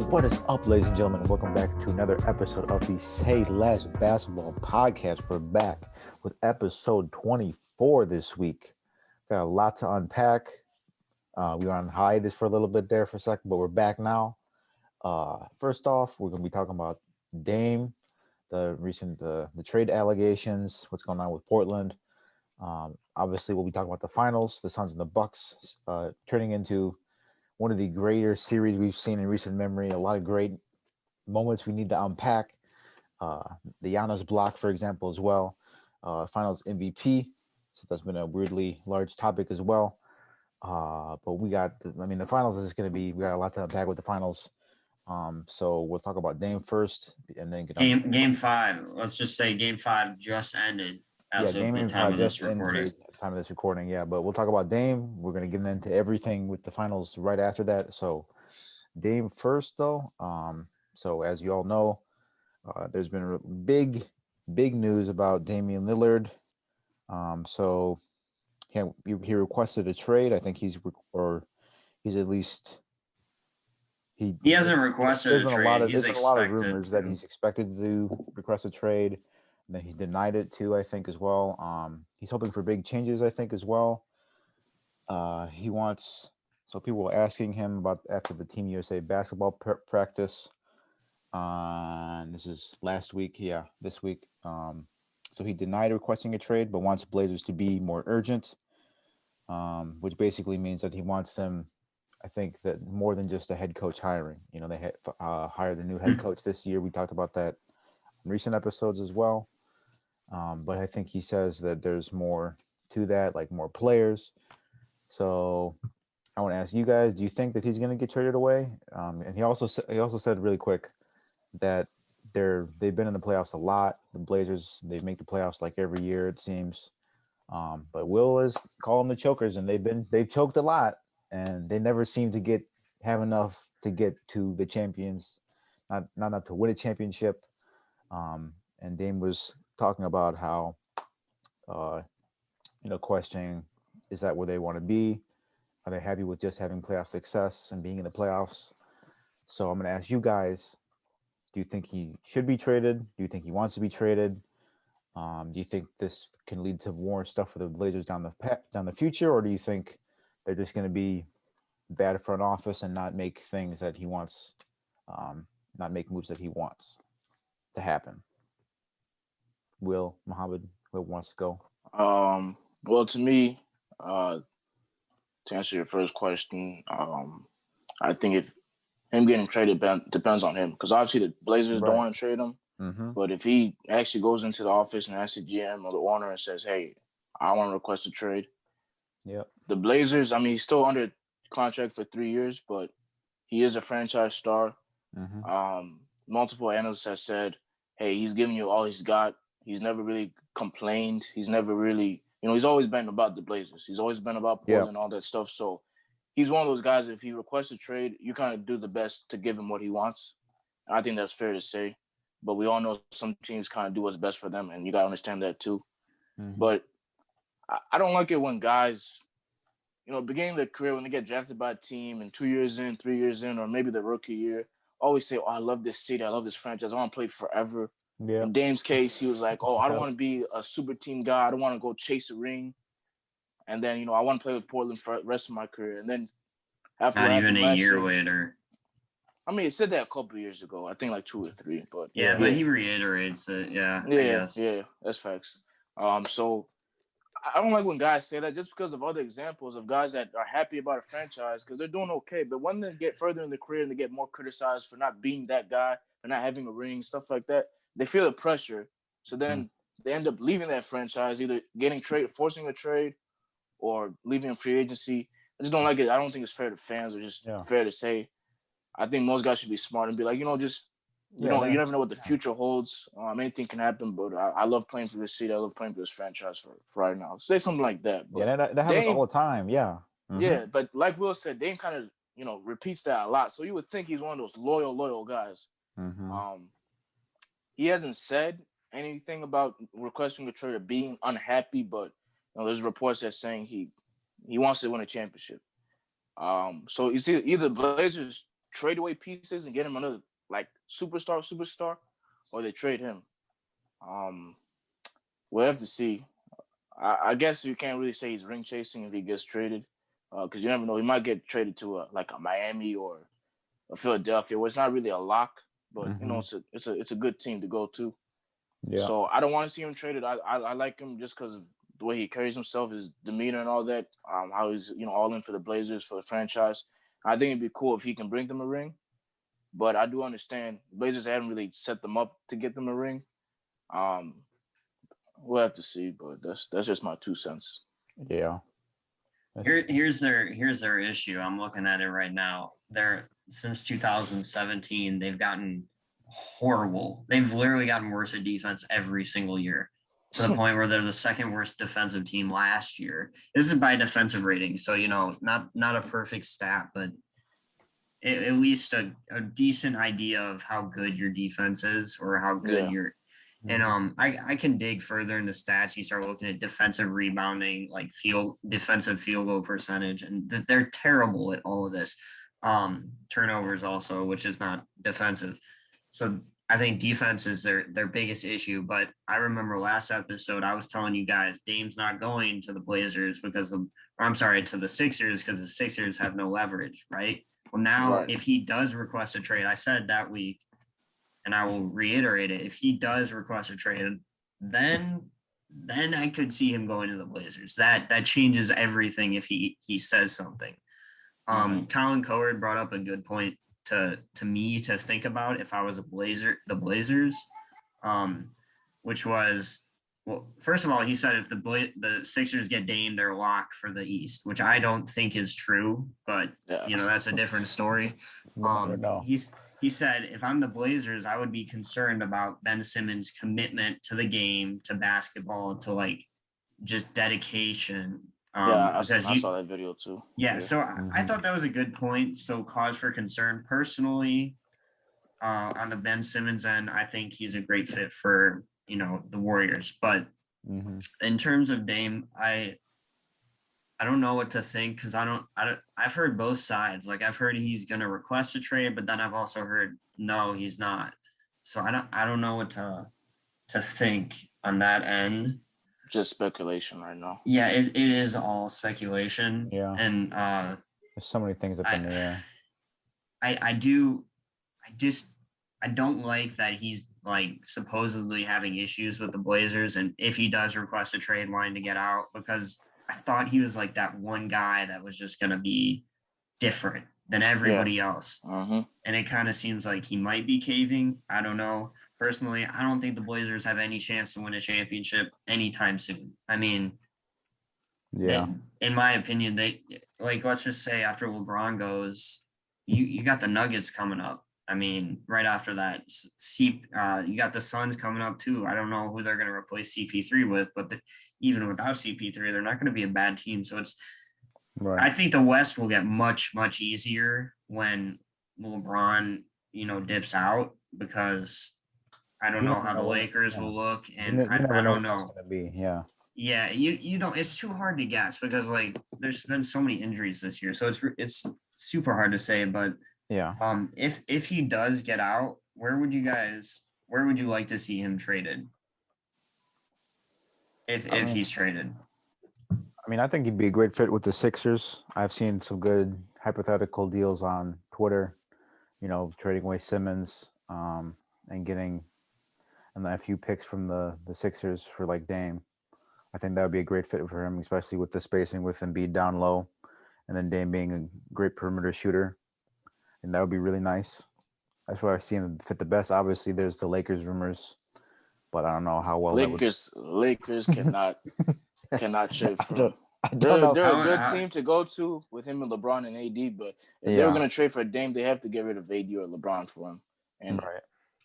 What is up, ladies and gentlemen? Welcome back to another episode of the Say Less Basketball Podcast. We're back with episode 24 this week. Got a lot to unpack. We were on hiatus for a little bit there for a second, but we're back now. First off, we're going to be talking about Dame, the recent the trade allegations, what's going on with Portland. Obviously, we'll be talking about the finals, the Suns and the Bucks, turning into one of the greater series we've seen in recent memory. A lot of great moments we need to unpack. The Giannis block, for example, as well. Finals MVP. So that's been a weirdly large topic as well. But we got, the finals is going to be, we got a lot to unpack with the finals. So we'll talk about Dame first and then get on. Game 5. Let's just say Game 5 just ended as of the time of this recording. Time of this recording, yeah. But we'll talk about Dame. We're gonna get into everything with the finals right after that. So Dame first, though. So as you all know, there's been big news about Damian Lillard. So he requested a trade. I think he's at least he hasn't requested a trade. There's been a lot of rumors that he's expected to request a trade. And then he's denied it too, I think, as well. He's hoping for big changes, I think, as well. He wants. So people were asking him about after the Team USA basketball practice. And this is last week, this week. So he denied requesting a trade, but wants Blazers to be more urgent, which basically means that he wants them. I think that more than just a head coach hiring. You know, they hired a new head coach this year. We talked about that in recent episodes as well. But I think he says that there's more to that, like more players. So I want to ask you guys: do you think that he's going to get traded away? And he also said really quick that they've been in the playoffs a lot. The Blazers, they make the playoffs like every year it seems. But Will is calling the chokers, and they've choked a lot, and they never seem to have enough to get to the champions, not enough to win a championship. And Dame was talking about how, questioning, is that where they want to be? Are they happy with just having playoff success and being in the playoffs? So I'm going to ask you guys, do you think he should be traded? Do you think he wants to be traded? Do you think this can lead to more stuff for the Blazers down the future? Or do you think they're just going to be bad front office and not make things that he wants, not make moves that he wants to happen? Will, Mohammed, who wants to go? Well, to me, to answer your first question, I think if him getting traded depends on him, because obviously the Blazers don't want to trade him. Mm-hmm. But if he actually goes into the office and asks the GM or the owner and says, "Hey, I want to request a trade," the Blazers, he's still under contract for 3 years, but he is a franchise star. Mm-hmm. Multiple analysts have said, "Hey, he's giving you all he's got. He's never really complained. He's never really, he's always been about the Blazers. He's always been about Portland and all that stuff. So he's one of those guys, if he requests a trade, you kind of do the best to give him what he wants. And I think that's fair to say. But we all know some teams kind of do what's best for them, and you got to understand that too. Mm-hmm. But I don't like it when guys, beginning of their career, when they get drafted by a team and 2 years in, 3 years in, or maybe the rookie year, always say, "Oh, I love this city. I love this franchise. I want to play forever." Yeah. In Dame's case, he was like, "Oh, I don't want to be a super team guy. I don't want to go chase a ring. And then, I want to play with Portland for the rest of my career." And then after not even a year later. He said that a couple of years ago. I think like 2 or 3. But but he reiterates it. Yeah, that's facts. So I don't like when guys say that, just because of other examples of guys that are happy about a franchise because they're doing okay. But when they get further in their career and they get more criticized for not being that guy, for not having a ring, stuff like that, they feel the pressure. So then they end up leaving that franchise, either getting traded, forcing a trade, or leaving in free agency. I just don't like it. I don't think it's fair to fans, or just fair to say. I think most guys should be smart and be like, you never know what the future holds. Anything can happen, but I love playing for this city. I love playing for this franchise for right now. Say something like that. But that happens all the time. Yeah. Mm-hmm. Yeah, but like Will said, Dame kind of, repeats that a lot. So you would think he's one of those loyal guys. Mm-hmm. He hasn't said anything about requesting a trade or being unhappy, but there's reports that saying he wants to win a championship. So you see, either Blazers trade away pieces and get him another like superstar, or they trade him. We'll have to see. I guess you can't really say he's ring chasing if he gets traded, because you never know. He might get traded to like a Miami or a Philadelphia, where it's not really a lock, but you know it's a good team to go to. Yeah. So I don't want to see him traded. I like him just because of the way he carries himself, his demeanor, and all that. How he's all in for the Blazers, for the franchise. I think it'd be cool if he can bring them a ring. But I do understand the Blazers haven't really set them up to get them a ring. We'll have to see, but that's just my 2 cents. Yeah. Here's their issue. I'm looking at it right now. They're since 2017, they've gotten horrible. They've literally gotten worse at defense every single year, to the point where they're the second worst defensive team last year. This is by defensive rating, so not a perfect stat, but at least a decent idea of how good your defense is or how good you're. And I can dig further in the stats. You start looking at defensive rebounding, like defensive field goal percentage, and they're terrible at all of this. Turnovers also, which is not defensive. So I think defense is their biggest issue. But I remember last episode I was telling you guys Dame's not going to the Blazers to the Sixers because the Sixers have no leverage, right? Well, now if he does request a trade, I said that week, and I will reiterate it, if he does request a trade, then I could see him going to the Blazers. That changes everything if he says something. Colin Cowherd brought up a good point to me to think about if I was the Blazers, which was, well, first of all, he said if the Sixers get Dame, they're a lock for the East, which I don't think is true, but that's a different story. He said, if I'm the Blazers, I would be concerned about Ben Simmons' commitment to the game, to basketball, to like just dedication. I saw that video too. Yeah, so I thought that was a good point. So cause for concern. Personally, on the Ben Simmons end, I think he's a great fit for, the Warriors. But in terms of Dame, I don't know what to think because I've heard both sides. Like I've heard he's going to request a trade, but then I've also heard no, he's not. So I don't know what to think on that end. Just speculation right now. Yeah, it is all speculation. Yeah. And there's so many things up in the air. I don't like that he's like supposedly having issues with the Blazers, and if he does request a trade wanting to get out, because I thought he was like that one guy that was just going to be different than everybody else. And it kind of seems like he might be caving. I don't know. Personally, I don't think the Blazers have any chance to win a championship anytime soon. I mean, in my opinion, they let's just say after LeBron goes, you got the Nuggets coming up. I mean, right after that, you got the Suns coming up too. I don't know who they're going to replace CP3 with, but even without CP3, they're not going to be a bad team. So I think the West will get much, much easier when LeBron, dips out, because I don't know how the Lakers will look, and I don't know. Yeah, you don't. It's too hard to guess because there's been so many injuries this year, so it's super hard to say, but. Yeah. If he does get out, where would you like to see him traded? If he's traded. I mean, I think he'd be a great fit with the Sixers. I've seen some good hypothetical deals on Twitter, trading away Simmons, and getting a few picks from the Sixers for like Dame. I think that would be a great fit for him, especially with the spacing with Embiid down low, and then Dame being a great perimeter shooter. And that would be really nice. That's where I see him fit the best. Obviously, there's the Lakers rumors, but I don't know how well Lakers cannot trade for him. They're a good team to go to with him and LeBron and AD, but if they were going to trade for Dame, they have to get rid of AD or LeBron for him, and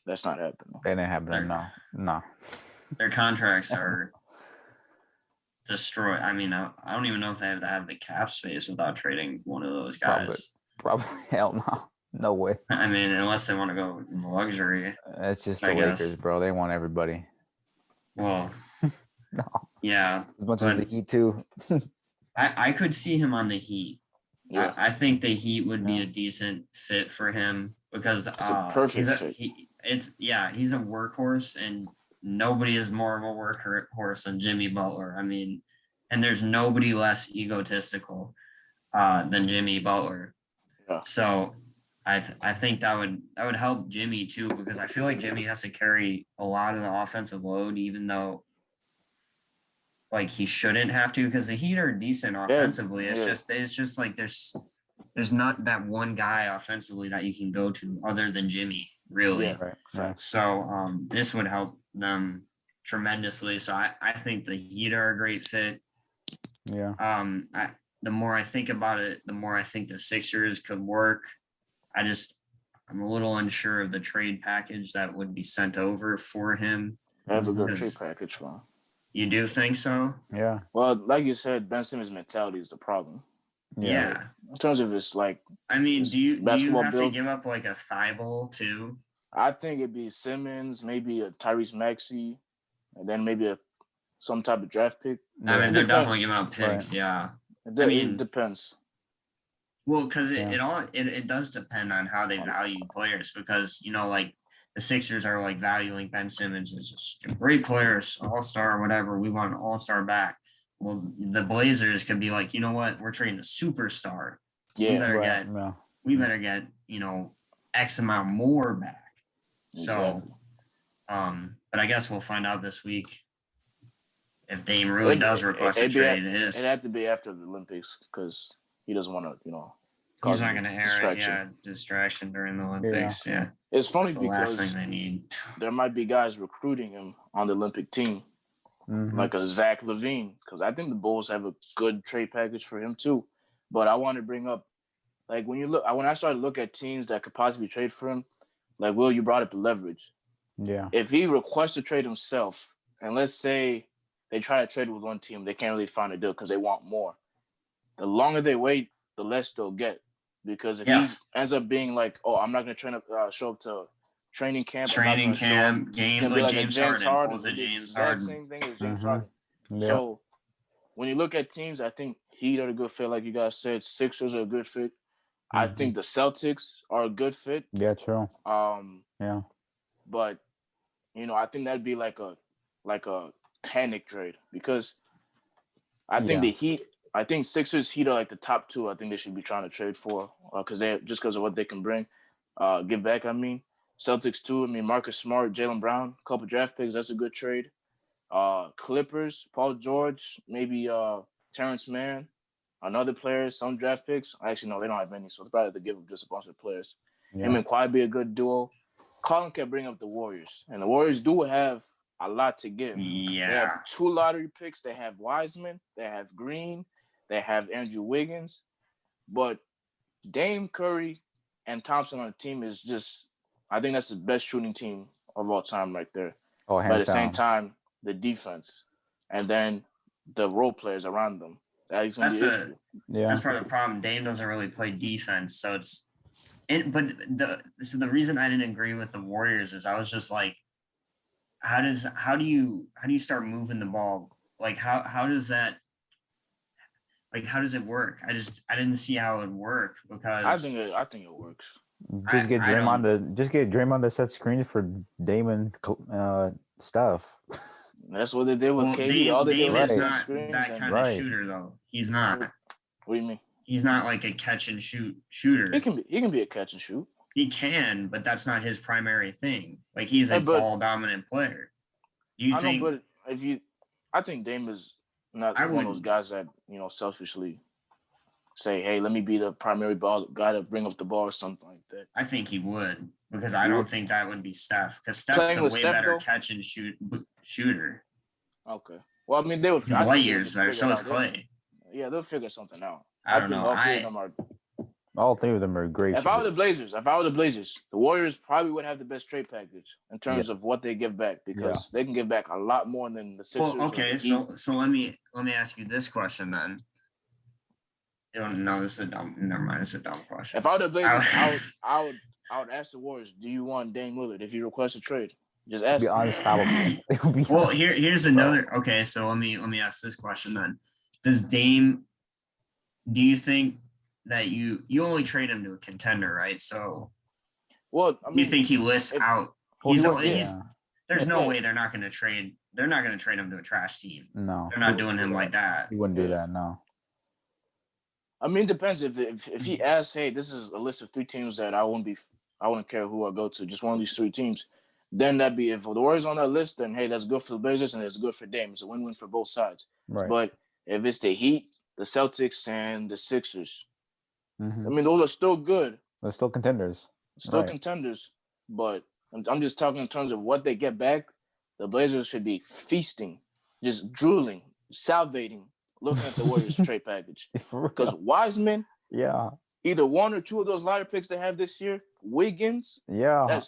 that's not happening. They didn't happen. No. Their contracts are destroyed. I mean, I don't even know if they have to have the cap space without trading one of those guys. Probably hell no. No way. I mean, unless they want to go luxury. That's just the Lakers, bro. They want everybody. Well, no. Yeah. As much as the Heat too. I could see him on the Heat, Yeah, I think the Heat would be a decent fit for him because it's a perfect fit. he's a workhorse, and nobody is more of a workhorse than Jimmy Butler. I mean, and there's nobody less egotistical than Jimmy Butler. Yeah. So I think that would help Jimmy too, because I feel like Jimmy has to carry a lot of the offensive load, even though like he shouldn't have to, because the Heat are decent offensively. It's just like there's not that one guy offensively that you can go to other than Jimmy, really. Yeah. Right. Facts. So this would help them tremendously. So I think the Heat are a great fit. Yeah. The more I think about it, the more I think the Sixers could work. I'm a little unsure of the trade package that would be sent over for him. They have a good Because- trade package for him. You do think so? Yeah. Well, like you said, Ben Simmons' mentality is the problem. Yeah. In terms of his like, I mean, his do you basketball have to build. give up like a Thibault too? I think it'd be Simmons, maybe a Tyrese Maxey, and then maybe some type of draft pick. I mean, It they're depends. definitely giving up picks. Right. Yeah. It mean- depends. Well, because Yeah. it does depend on how they value players, because like the Sixers are like valuing Ben Simmons as just a great player, all-star, whatever. We want an all-star back. Well, the Blazers could be like, you know what, we're trading a superstar. So Yeah, we better get X amount more back. Exactly. So but I guess we'll find out this week if Dame really does request a it'd be trade. It had to be after the Olympics because he doesn't want to, He's cause not any going to air distraction. it. Yeah, distraction during the Olympics. Yeah, It's funny that's the last because thing they need. there might be guys recruiting him on the Olympic team, Mhm. like a Zach LaVine, because I think the Bulls have a good trade package for him too. But I want to bring up, like when I started to look at teams that could possibly trade for him, like Will, you brought up the leverage. Yeah. If he requests to trade himself, and let's say they try to trade with one team, they can't really find a deal because they want more. The longer they wait, the less they'll get. Because if Yes. he ends up being like, "Oh, I'm not going to show up to training camp, I'm not Training gonna show up," camp, game, He'll be like like a James Harden pulls a the James exact Harden. same thing as James Mhm. Harden. Yeah. So when you look at teams, I think Heat are a good fit, like you guys said. Sixers are a good fit. I Mhm. think the Celtics are a good fit. Yeah. True. Yeah. But I think that'd be like a panic trade because I think Yeah. the Heat. I think Sixers, Heat are like the top two. I think they should be trying to trade for because of what they can bring, give back. I mean, Celtics too. I mean, Marcus Smart, Jaylen Brown, a couple draft picks. That's a good trade. Clippers, Paul George, maybe Terrence Mann, another player, some draft picks. Actually, no, they don't have any, so it's better to give them just a bunch of players. Him Yeah. and Kawhi be a good duo. Colin can bring up the Warriors, and the Warriors do have a lot to give. They Yeah, have 2 lottery picks. They have Wiseman. They have Green. They have Andrew Wiggins. But Dame, Curry, and Thompson on the team is just, I think that's the best shooting team of all time right there. Oh, But at hands the same down. time, the defense and then the role players around them. That's going to be an issue. Yeah. that's part of the problem. Dame doesn't really play defense, so the reason I didn't agree with the Warriors is I was just like, how do you start moving the ball? Like how does that, like how does it work? I didn't see how it would work because I think it works. Just get I Draymond to set screens for Damon stuff. That's what they did with well, KD. All they did Dame was is set not screens. that And, kind Right. of shooter though. He's not. what do you mean? He's not like a catch and shoot shooter. He can be a catch and shoot. He can, but that's not his primary thing. Like he's a Hey, but- ball dominant player. Do you I think? know, but I think Dame is not I one of wouldn't. those guys that selfishly say, "Hey, let me be the primary ball guy to bring up the ball" or something like that. I think he would, because I You don't would? think that would be Steph, because Steph's Playing a with way Steph, better though? catch and shooter. Okay. Well, I mean, they would. He's I think light they years would better. figure So it is out. Clay. Yeah, they'll figure something out. I don't think know. all three of them are. All 3 of them are great. If I were shooters. the Blazers, the Warriors probably would have the best trade package in terms of what they give back because they can give back a lot more than the Sixers. Well, or okay. the Heat. So let me ask you this question then. No, this is a dumb. Never mind. It's a dumb question. If I were the Blazers, I- I would ask the Warriors, "Do you want Dame Lillard?" If you request a trade, just ask. be them. unstoppable. They would be Well, here's another. Okay, so let me ask this question then. Do you think that you only trade him to a contender, right? So Well, I you mean, think he lists if- out? Well, He's he wouldn't- he's. yeah. There's no Yeah. way they're not going to trade. They're not going to trade him to a trash team. No, They're not doing him like that. he wouldn't do Yeah. that. No. I mean, it depends. If he asks, hey, this is a list of 3 teams that I wouldn't care who I go to, just one of these 3 teams. Then that'd be, if the Warriors on that list, then hey, that's good for the Blazers and it's good for Dame. It's a win-win for both sides. Right. But if it's the Heat, the Celtics, and the Sixers, Mhm. I mean, those are still good, They're still contenders. still Right. contenders. But I'm just talking in terms of what they get back. The Blazers should be feasting, just drooling, salivating, looking at the Warriors trade package. For real. Because Wiseman, Yeah. either 1 or 2 of those lottery picks they have this year, Wiggins, Yeah.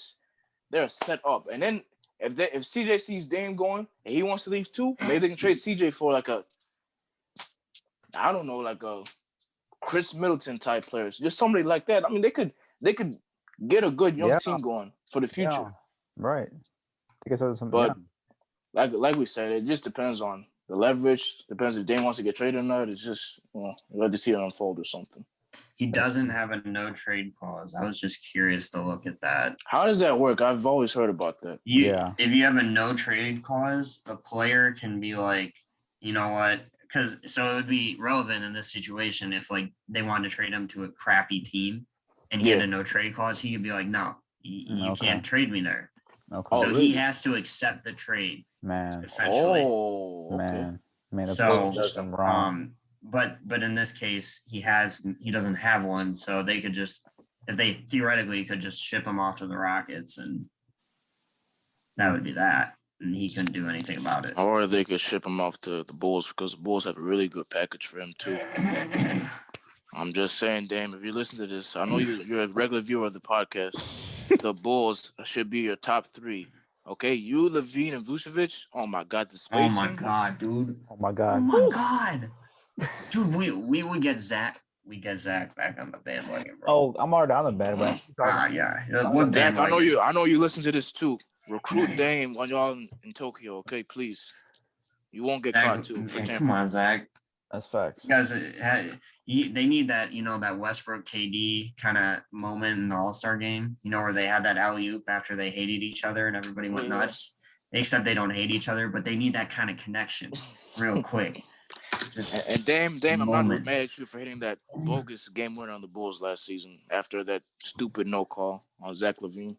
they're set up. And then if CJ sees Dame going and he wants to leave too, maybe they can trade CJ for like a Chris Middleton type players, just somebody like that. I mean, they could get a good young Yeah. team going for the future. Yeah. Right. I guess that's something. But like we said, it just depends on the leverage. Depends if Dame wants to get traded or not. It's just we'll have to see it unfold or something. He doesn't have a no trade clause. I was just curious to look at that. How does that work? I've always heard about that. Yeah. If you have a no trade clause, the player can be like, you know what? Because so it would be relevant in this situation if like they wanted to trade him to a crappy team and he had Yeah. a no trade clause, he could be like, no, you Okay. can't trade me there. Okay. Oh, So really? he has to accept the trade Man. essentially. Oh, okay. Man. That's So, just wrong. But in this case, he doesn't have one, so they could just if they theoretically could just ship him off to the Rockets, and that would be that, and he couldn't do anything about it. Or they could ship him off to the Bulls because the Bulls have a really good package for him too. I'm just saying, Dame, if you listen to this, I know you're a regular viewer of the podcast. The Bulls should be your top 3. Okay, you, Levine, and Vucevic. Oh my God, the Oh spacing. my god, dude! Oh my Oh God. my god, dude! We would get Zach. We get Zach back on the bandwagon, bro. Oh, I'm already on the bandwagon. Yeah. What What Zach, I know bandwagon? you. I know you listen to this too. Recruit Dame when y'all in Tokyo. Okay, please. You won't get Zach, caught too. For come tampering. on, Zach. That's facts. You guys, they need that, that Westbrook KD kind of moment in the All-Star game, where they had that alley-oop after they hated each other and everybody went Yeah. nuts. Except they don't hate each other, but they need that kind of connection real quick. Just And Dame, I'm not moment. mad at you for hitting that bogus game winner on the Bulls last season after that stupid no call on Zach Levine.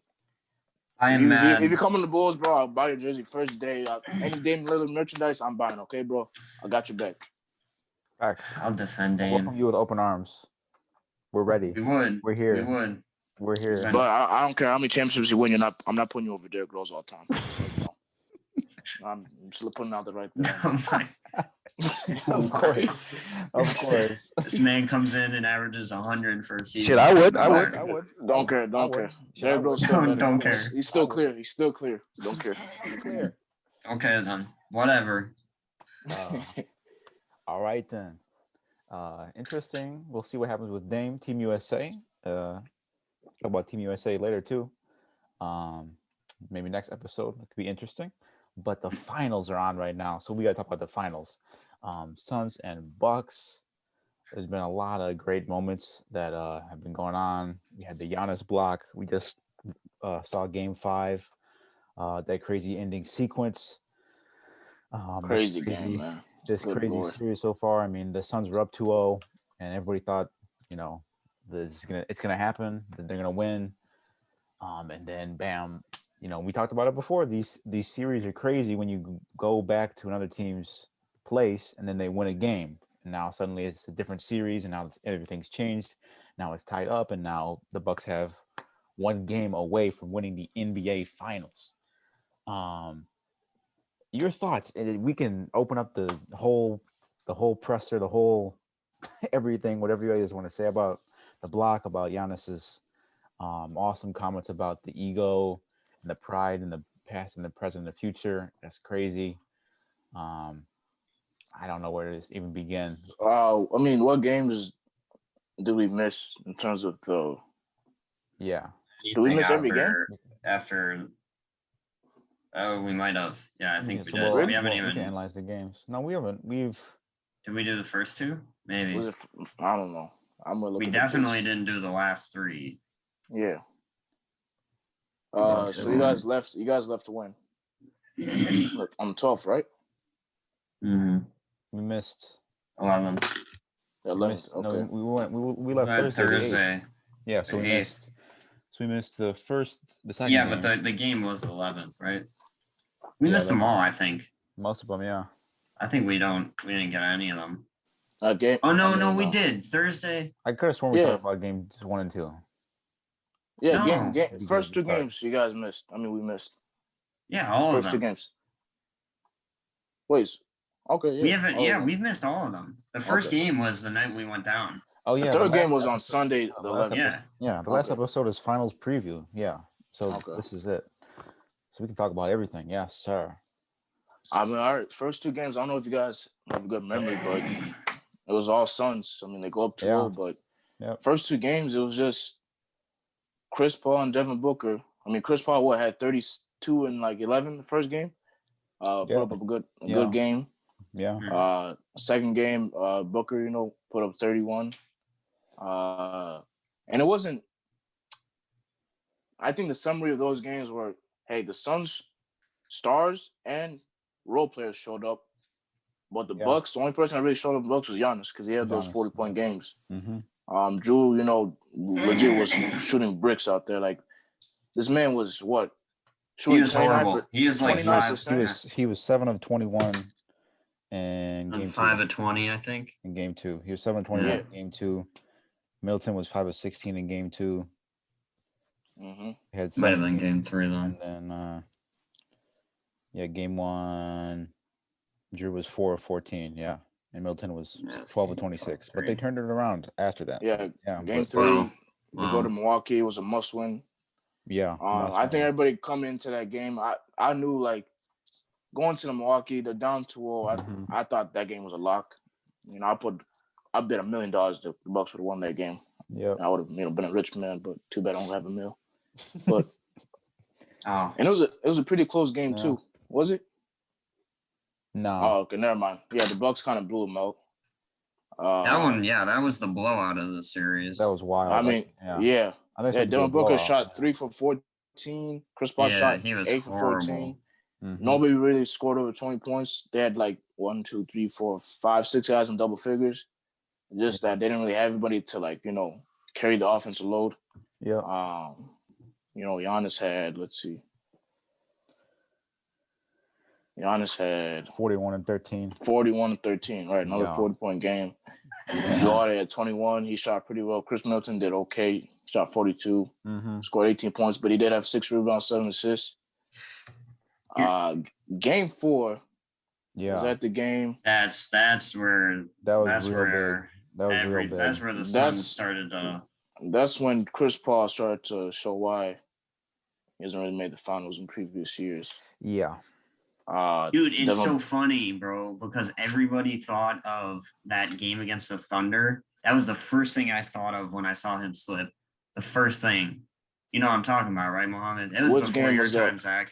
I If am you, mad. if you come on the Bulls, bro, I'll buy your jersey first day. Any Dame Lillard merchandise, I'm buying. Okay, bro, I got your back. Facts. I'll defend Welcome Dame. you with open arms. We're ready. We would. We're We here. would. We're here. Defend- But I don't care how many championships you win. I'm not putting you over Derrick Rose all the time. I'm just putting out the right thing. Of course. Of course. This man comes in and averages 100 for a season. Shit, I would. I would. Don't care. Don't I care. would. Shit, I Derrick would. Rose still better. Don't care. He's still clear. He's still clear. Don't care. Clear. Okay, then. Whatever. All right then. Interesting. We'll see what happens with Dame, Team USA. Talk about Team USA later too. Maybe next episode it could be interesting. But the finals are on right now, so we gotta talk about the finals. Suns and Bucks. There's been a lot of great moments that have been going on. We had the Giannis block. We just saw Game 5. That crazy ending sequence. Crazy game, man. This Good crazy Lord. series so far. I mean, the Suns were up 2-0, and everybody thought, it's gonna happen, that they're gonna win. And then bam, we talked about it before. These series are crazy when you go back to another team's place and then they win a game. And now suddenly it's a different series, and now everything's changed. Now it's tied up, and now the Bucks have one game away from winning the NBA Finals. Your thoughts? And we can open up the whole presser, the whole everything, whatever you guys want to say about the block, about Giannis's awesome comments about the ego and the pride and the past and the present and the future. That's crazy. I don't know where to even begin. I mean, what games did we miss in terms of the? Yeah. Do we miss every game? After we might have. Yeah, I think we so did. we'll- We haven't we can even. analyze the games. No, we haven't. Did we do the first two? Maybe. Was it? I don't know. I'm gonna look. We at the definitely picks. didn't do the last 3. Yeah. Bucks So at you guys left. You guys left to win. Look, on the 12th, right? Mm-hmm. We missed. 11. The We 11th. missed. Okay. No, we left That Thursday. the 8th. Thursday. Yeah, so the we 8th. missed. So we missed the second Yeah, game. but the game was the 11th, right? We Yeah, missed them all, I think. Most of them, yeah. I think we didn't get any of them. Game. Oh no, I mean, no, we did. Thursday. I could have sworn we Yeah. talked about games 1 and 2. Yeah, No. game. First 2 Sorry. games you guys missed. I mean, we missed. Yeah, all First of 2 them. games. Wait. Okay. Yeah. We haven't. all of Yeah, them. we've missed all of them. The first Okay. game was the night we went down. Oh yeah. The third game last was on episode- Sunday, the the last 11th. Yeah. Yeah, the last Okay. episode is finals preview. Yeah. So Okay. this is it. So we can talk about everything. Yes, sir. I mean, all right. First 2 games. I don't know if you guys have a good memory, but it was all Suns. I mean, they go up 2-0, but Yep. first 2 games, it was just Chris Paul and Devin Booker. I mean, Chris Paul had 32 and 11 the first game. Put Yeah. up a good Yeah. game. Yeah. Second game, Booker, put up 31. And it wasn't. I think the summary of those games were, hey, the Suns stars and role players showed up, but the Yeah. Bucks, the only person that really showed up in the Bucks was Giannis because he had those Giannis, 40-point games. Mm-hmm. Drew, legit was shooting bricks out there. Like this man was what? He Shooting was horrible. 29%. He was like 29%. He was 7 of 21 in game 5 2. of 20, I think. In game 2, he was 7 of 21 Yeah. in game 2. Middleton was 5 of 16 in game 2. Mm-hmm. He had Might have been 17, game 3 then. and then game 1, Drew was 4 of 14. Yeah, and Middleton was Yeah, it's 12 of game 26. But 3. they turned it around after that. Yeah, Yeah, game but- 3, Wow. we go to Milwaukee. It was a must-win. Yeah, I think everybody coming into that game, I knew going to the Milwaukee, they're down 2-0. Mhm. I thought that game was a lock. I bet $1 million the Bucks would have won that game. Yep. I would have been a rich man, but too bad I don't have $1 million. But Oh, and it was a pretty close game Yeah. too, was it? No. Oh, okay, never mind. Yeah, the Bucks kind of blew them out. that one, yeah, that was the blowout of the series. That was wild. I mean, yeah. yeah. I think it's gonna be a Devin Booker blowout. shot 3 for 14. Chris Paul Yeah, shot he was 8 for 14. horrible. Mhm. Nobody really scored over 20 points. They had 1, 2, 3, 4, 5, 6 guys in double figures. Just that they didn't really have anybody to carry the offensive load. Yeah. Giannis had, let's see. Giannis had 41 and 13. 41 and 13, right? Another Yeah. 40-point game. Jordan had 21. He shot pretty well. Chris Middleton did okay. Shot 42. Mm-hmm. Scored 18 points, but he did have 6 rebounds, 7 assists. Game 4 Yeah. was at the game. That's where That was that's real where big. That was real big. that's where the That's- Suns started to. That's when Chris Paul started to show why he hasn't really made the finals in previous years. Yeah. Dude, it's Devin- so funny, bro, because everybody thought of that game against the Thunder. That was the first thing I thought of when I saw him slip. The first thing. You know what I'm talking about, right, Mohammed? It was Which before game your was that? time, Zach.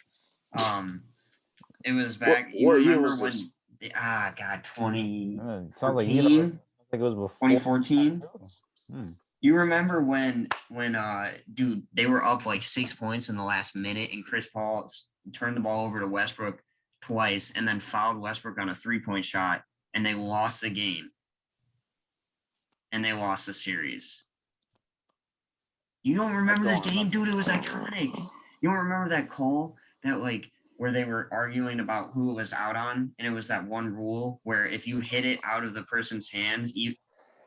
It was back. What you year remember was when? this? 2014. It sounds like it was before 2014? Hmm. You remember when dude, they were up 6 points in the last minute, and Chris Paul turned the ball over to Westbrook twice, and then fouled Westbrook on a 3-point shot, and they lost the game, and they lost the series. You don't remember this game, dude? It was iconic. You don't remember that call that where they were arguing about who it was out on, and it was that one rule where if you hit it out of the person's hands, you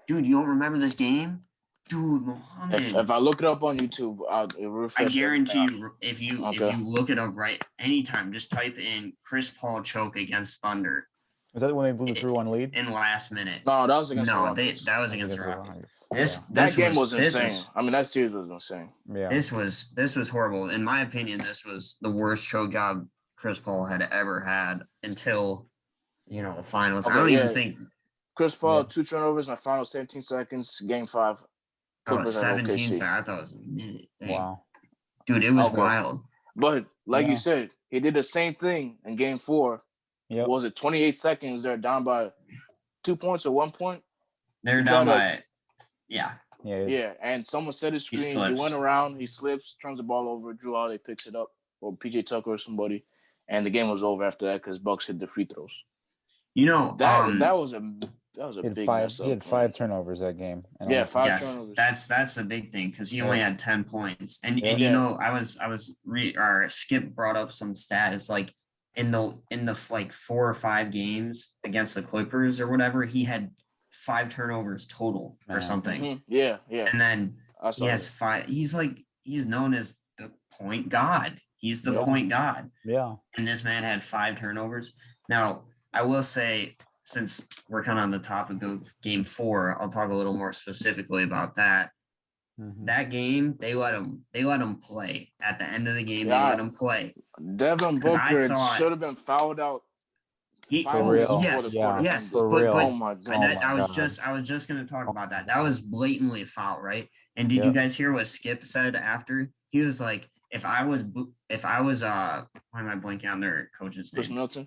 don't remember this game? Dude, Mohammed. If I look it up on YouTube, I'll refresh. I it. guarantee you, if you Okay. look it up right anytime, just type in Chris Paul choke against Thunder Was that when they blew the 3-1 lead? in last minute. No, that was against the No, Rockets. that was against the Rockets. Yeah. That game was this insane. I mean, that series was insane. Yeah. This was horrible. In my opinion, this was the worst choke job Chris Paul had ever had until the finals. I Okay, don't even yeah. think Chris Paul, Yeah. 2 turnovers in the final 17 seconds, game 5. that was Clippers at 17 OKC. seconds. I thought it was a minute. Dang. Wow. Dude, it was Okay. wild. But like Yeah. you said, he did the same thing in game 4. Yep. What was it 28 seconds? They're down by 2 points or 1 point. They're You down try by Yeah. Yeah, and someone set his screen. He went slips. around, he slips, turns the ball over, Drew Holiday picks it up, or PJ Tucker or somebody, and the game was over after that because Bucks hit the free throws. You know, That was a He had big five. mess up. He had 5 turnovers that game. And Yeah, only- 5 yes, turnovers. that's the big thing because he only had 10 points, and Yeah. you know, or Skip brought up some stat. It's like in the like 4 or 5 games against the Clippers or whatever, he had 5 turnovers total or Man. something, Yeah. and then I he saw has that. 5. He's known as the point god. He's the Yeah. point god. Yeah. And this man had 5 turnovers. Now, I will say, since we're kind of on the topic of game 4, I'll talk a little more specifically about that. Mhm. That game, they let him play. At the end of the game, Yeah. they let him play. Devin 'Cause I Booker thought- should have been fouled out. He 5 For minutes real. before yes, the quarter yes, ended. For but, real. but Oh my Oh god! my I was God. just gonna talk Oh about that. my That was God. blatantly a foul, right? And did Yep. you guys hear what Skip said after? He was like, if I was why am I blanking on their coach's Chris name? Middleton.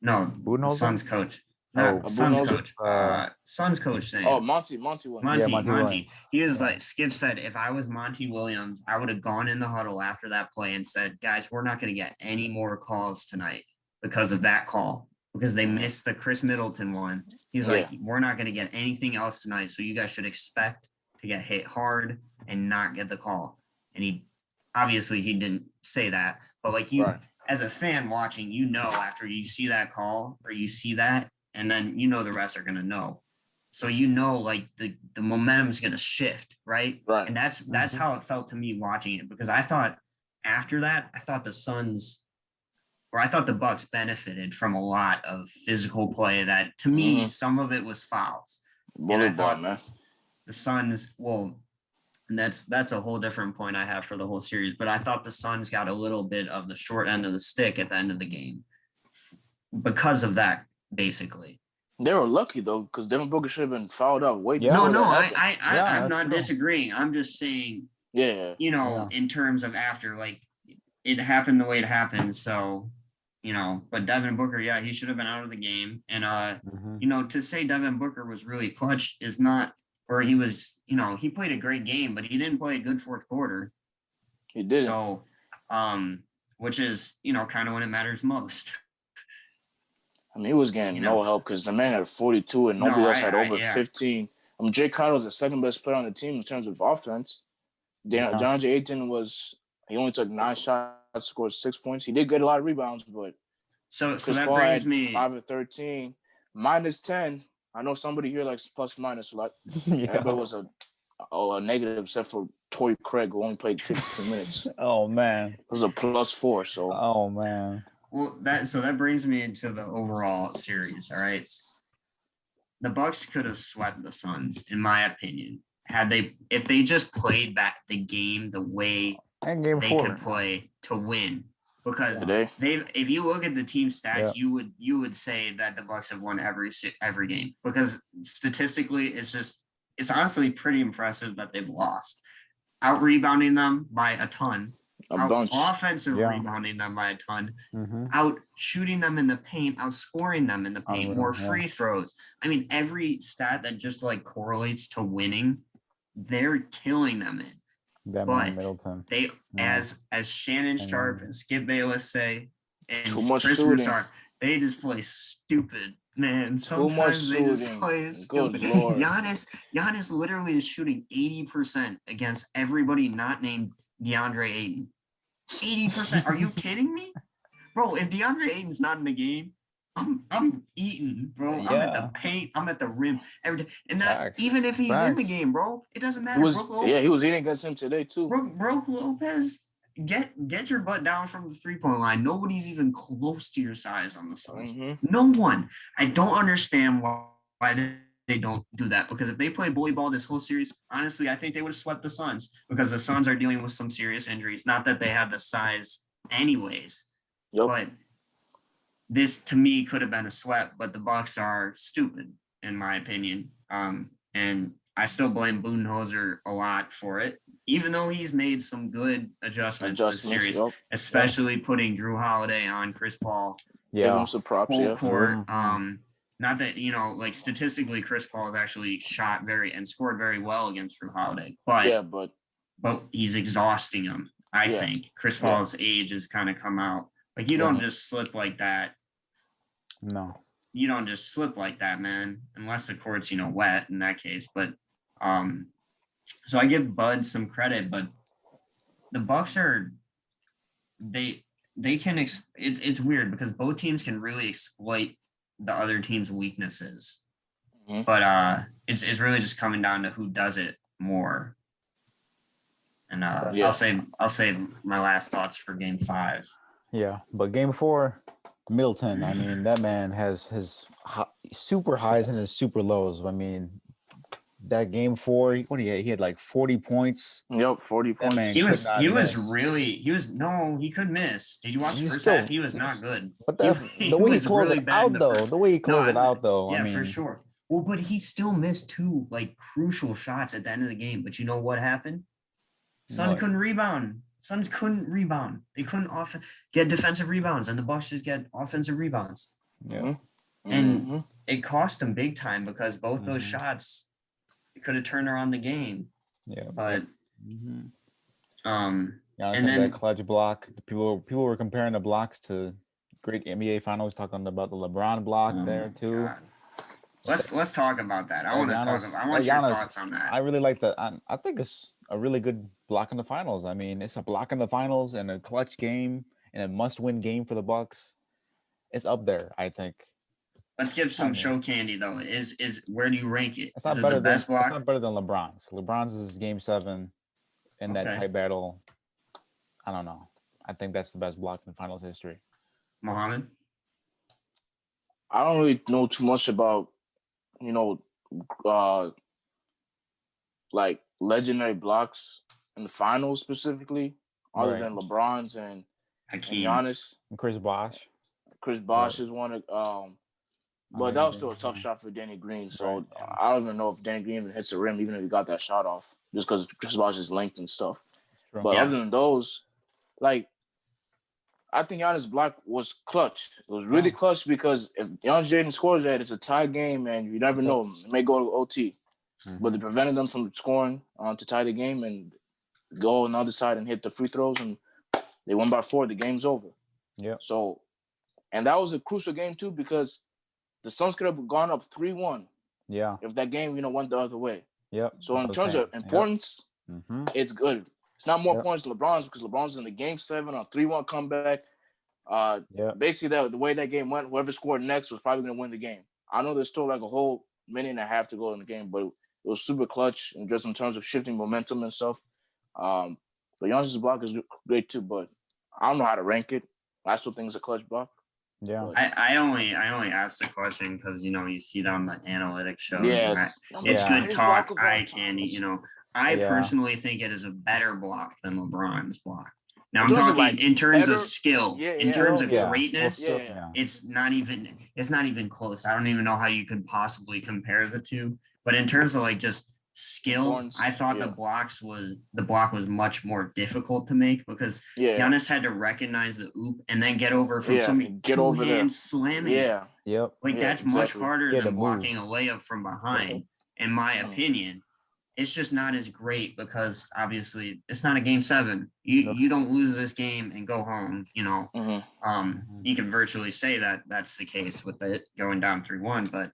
No, the Budenholzer? Suns coach. Oh. Not Suns Budenholzer? coach. Suns coach name. Oh, Monty Williams. Yeah, Monty Williams. He was Yeah. like, Skip said, if I was Monty Williams, I would have gone in the huddle after that play and said, guys, we're not going to get any more calls tonight because of that call, because they missed the Chris Middleton one. He's like, we're not going to get anything else tonight. So you guys should expect to get hit hard and not get the call. And he didn't say that, but like you, Right. as a fan watching, you know, after you see that call or you see that, and then you know the rest are going to know. So you know, like the momentum is going to shift, right? Right. And that's Mhm. how it felt to me watching it, because I thought after that, I thought the Bucks benefited from a lot of physical play that, to me, some of it was fouls. And I Bullet ball, thought man. the Suns, well, and that's a whole different point I have for the whole series, but I thought the Suns got a little bit of the short end of the stick at the end of the game because of that, basically. They were lucky though, because Devin Booker should have been fouled out way Yeah. before No, that happened. Yeah, I'm that's not true. disagreeing. I'm just saying, Yeah. you know, in terms of after, like, it happened the way it happened. So, you know, but Devin Booker, yeah, he should have been out of the game. And, Mhm. you know, to say Devin Booker was really clutch is not, or he was, you know, he played a great game, but he didn't play a good fourth quarter. He did. So, which is, you know, kind of when it matters most. I mean, he was getting You know. no help because the man had 42 and nobody else had over 15. I mean, Jay Crowder was the second best player on the team in terms of offense. Yeah. DeAndre Ayton he only took 9 shots, scored 6 points. He did get a lot of rebounds, but So Chris that Paul brings had me 5 of 13, minus 10. I know somebody here likes plus minus a lot. Yeah. Everybody was a negative except for Torrey Craig, who only played 15 minutes. It Oh man. was a +4. So Oh man. Well, that brings me into the overall series. All right, the Bucks could have swept the Suns, in my opinion, if they just played back the game the way And game they 4. could play to win. Because today, if you look at the team stats, you would say that the Bucks have won every game, because statistically, it's honestly pretty impressive that they've lost. Out rebounding them by a ton. a bunch. Offensive Yeah. rebounding them by a ton, Mhm. out shooting them in the paint, outscoring them in the paint, Unreal, more yeah. free throws. I mean, every stat that just like correlates to winning, they're killing them in. Them But and Middleton. they, Yeah. as Shannon And Sharp then- and Skip Bayless say, and Too much Chris shooting. Broussard, they just play stupid, man. much Sometimes they just shooting. play Good stupid. Lord. Giannis literally is shooting 80% against everybody not named DeAndre Ayton. 80%. Are you kidding me? Bro, if DeAndre Ayton's not in the game, I'm eating, bro. I'm at the Yeah. paint, I'm at the rim, everything. And that Facts. even if he's in the Facts. game, bro, it doesn't He matter. was, Brook Lopez, he was eating against him today too. Brook Lopez, get your butt down from the 3-point line. Nobody's even close to your size on the Suns. Mhm. No one. I don't understand why they don't do that, because if they play bully ball this whole series, honestly, I think they would have swept the Suns, because the Suns are dealing with some serious injuries. Not that they have the size anyways, Yep. but this to me could have been a sweep, but the Bucks are stupid in my opinion. And I still blame Budenholzer a lot for it, even though he's made some good adjustments this series, Yep. especially putting Drew Holiday on Chris Paul Give Yeah. him some props. full Yeah. court. Mhm. not that, like statistically, Chris Paul has actually shot and scored very well against Drew Holiday, Yeah, but but he's exhausting him. I Yeah. think Chris Yeah. Paul's age has kind of come out. Like you don't Mhm. just slip like that. No. You don't just slip like that, man, unless the court's, wet in that case. But so I give Bud some credit, but the Bucks they can it's weird because both teams can really exploit the other team's weaknesses. Mhm. But it's really just coming down to who does it more. And Yeah. I'll save my last thoughts for game 5. Yeah, but game 4, Middleton. I mean, that man has his super highs and his super lows. I mean, that game 4, what he had like 40 points. Yep, 40 That man points. could not miss. He could miss. Did you watch the He's first still- half? He was not good. But He the way he was closed really it bad in out, the though, first- the way he closed it out, though, Yeah, I mean, for sure. Well, but he still missed 2 like crucial shots at the end of the game. But you know what happened? Sun What? couldn't rebound. Suns couldn't rebound. They couldn't get defensive rebounds, and the Bucks just get offensive rebounds. yeah, Mhm. And Mhm. it cost them big time because both those Mhm. shots could have turned around the game. yeah. But Mhm. um, Giannis and had then that clutch block. People were comparing the blocks to great NBA finals, talking about the LeBron block oh there my too. God. Let's talk about that. I That want to talk Giannis- about. I want that your Giannis- thoughts on that. I really like that. I think it's a really good block in the finals. I mean, it's a block in the finals and a clutch game and a must-win game for the Bucks. It's up there, I think. Let's give some mean- show candy though. Is where do you rank it? It's Is not it better the than best block? it's not better than LeBron's. LeBron's is game 7 in that Okay. tight battle. I don't know. I think that's the best block in finals history. Mohammed? I don't really know too much about, like legendary blocks in the finals specifically, other Right. than LeBron's and Hakeem. Giannis. And Chris Bosh. Chris Bosh is one of, but mean, that was still a yeah. tough shot for Danny Green. So Right, yeah. I don't even know if Danny Green even hits the rim, even if he got that shot off, just because Chris Bosh's length and stuff. True. But Yeah. other than those, like, I think Giannis' block was clutch. It was really Oh. clutch because if Giannis Jaden scores that, it's a tie game, and you never know. It may go to OT. But they prevented them from scoring to tie the game and go on the other side and hit the free throws, and they won by 4. The game's over. Yeah. So, and that was a crucial game too because the Suns could have gone up 3-1 Yeah. if that game, went the other way. Yep. So in terms of importance, it's good. It's not more Yep. points than LeBron's because LeBron's in the game 7 on 3-1 comeback. Yeah. Basically, the way that game went, whoever scored next was probably going to win the game. I know there's still like a whole minute and a half to go in the game, but it was super clutch and just in terms of shifting momentum and stuff. But Giannis' block is great too, but I don't know how to rank it. I still think it's a clutch block. Yeah. But I only asked the question because you see that on the analytics shows. and yes, it's Yeah. good Greatest talk, block of all eye time. candy. I Yeah. personally think it is a better block than LeBron's block. Now In I'm terms of, talking like, in terms better- of skill, Yeah, in yeah, terms of yeah. greatness. Also, Yeah. It's not even close. I don't even know how you could possibly compare the two. But in terms of like just skill, Importance, I thought yeah. the block was much more difficult to make because Yeah, Giannis had to recognize the oop and then get over from Yeah, somebody get over there. two-hand slamming. it. yeah, Yep. Like Yeah, that's much exactly. harder Yeah, to than move. blocking a layup from behind, in my Mhm. opinion. It's just not as great because obviously it's not a game 7. You Nope. you don't lose this game and go home. Mhm. You can virtually say that that's the case with it going down 3-1. But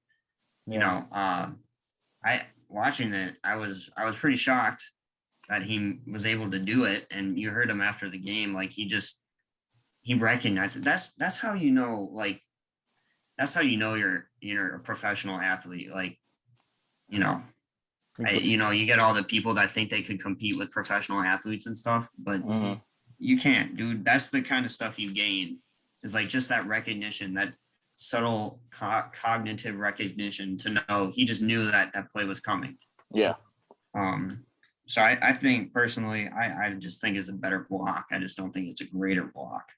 I watching it, I was pretty shocked that he was able to do it. And you heard him after the game, like he recognized it. That's how that's how you're a professional athlete. Like, you get all the people that think they could compete with professional athletes and stuff, but Mhm. you can't, dude. That's the kind of stuff you gain is like just that recognition, that subtle cognitive recognition to know he just knew that play was coming. Yeah. So I think personally, I just think it's a better block. I just don't think it's a greater block.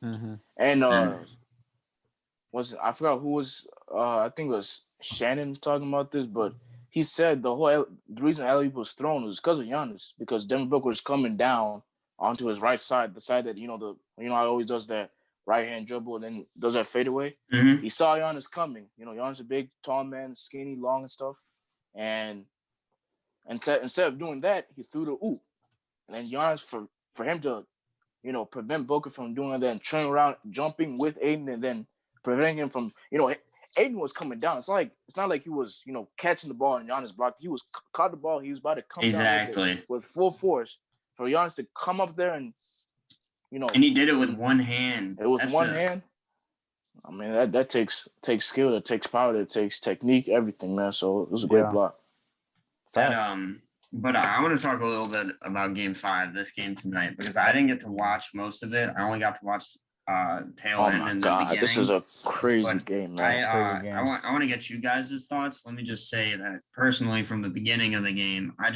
Mm-hmm. And And- I forgot who was I think it was Shannon talking about this, but he said the reason alley was thrown was because of Giannis, because Devin Booker was coming down onto his right side, the side that how he always does that right hand dribble, and then does that fadeaway. Mhm. He saw Giannis coming. You know, Giannis a big, tall man, skinny, long and stuff. And instead of doing that, he threw the oop. And then Giannis, for him to, you know, prevent Booker from doing that and turning around, jumping with Ayton, and then preventing him from, you know, Ayton was coming down. It's not like he was, you know, catching the ball and Giannis blocked. He was caught the ball. He was about to come down Exactly. with full force for Giannis to come up there and, you know, And he did it with one hand. it was That's one hand. I mean, that takes skill, that takes power, that takes technique, everything, man. So it was a great Yeah. block. That but I want to talk a little bit about Game 5, this game tonight, because I didn't get to watch most of it. I only got to watch tail Oh end my and the God, beginning. this is a crazy But game, man. Crazy game. I want to get you guys' thoughts. Let me just say that personally, from the beginning of the game, I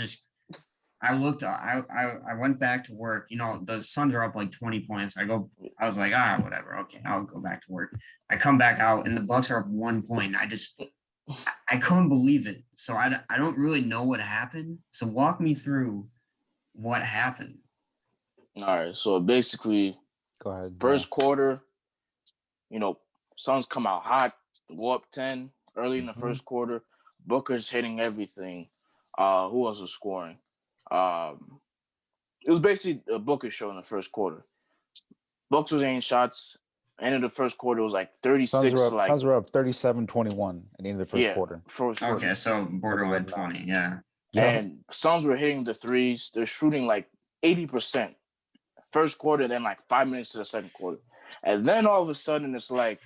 went back to work. You know, the Suns are up like 20 points. I was like, whatever. Okay, I'll go back to work. I come back out and the Bucks are up 1 point. I couldn't believe it. So I don't really know what happened. So walk me through what happened. All right, so basically, Go ahead. first quarter, you know, Suns come out hot, go up 10 early in the first quarter. Booker's hitting everything. Who else was scoring? It was basically a Booker show in the first quarter. Bucks was hitting shots. End of the first quarter, it was like 36 to like. Suns were up 37-21 at the end of the first quarter. First quarter. Okay, so borderline 20, yeah. And Suns were hitting the threes. They're shooting like 80% first quarter, then like 5 minutes to the second quarter. And then all of a sudden, it's like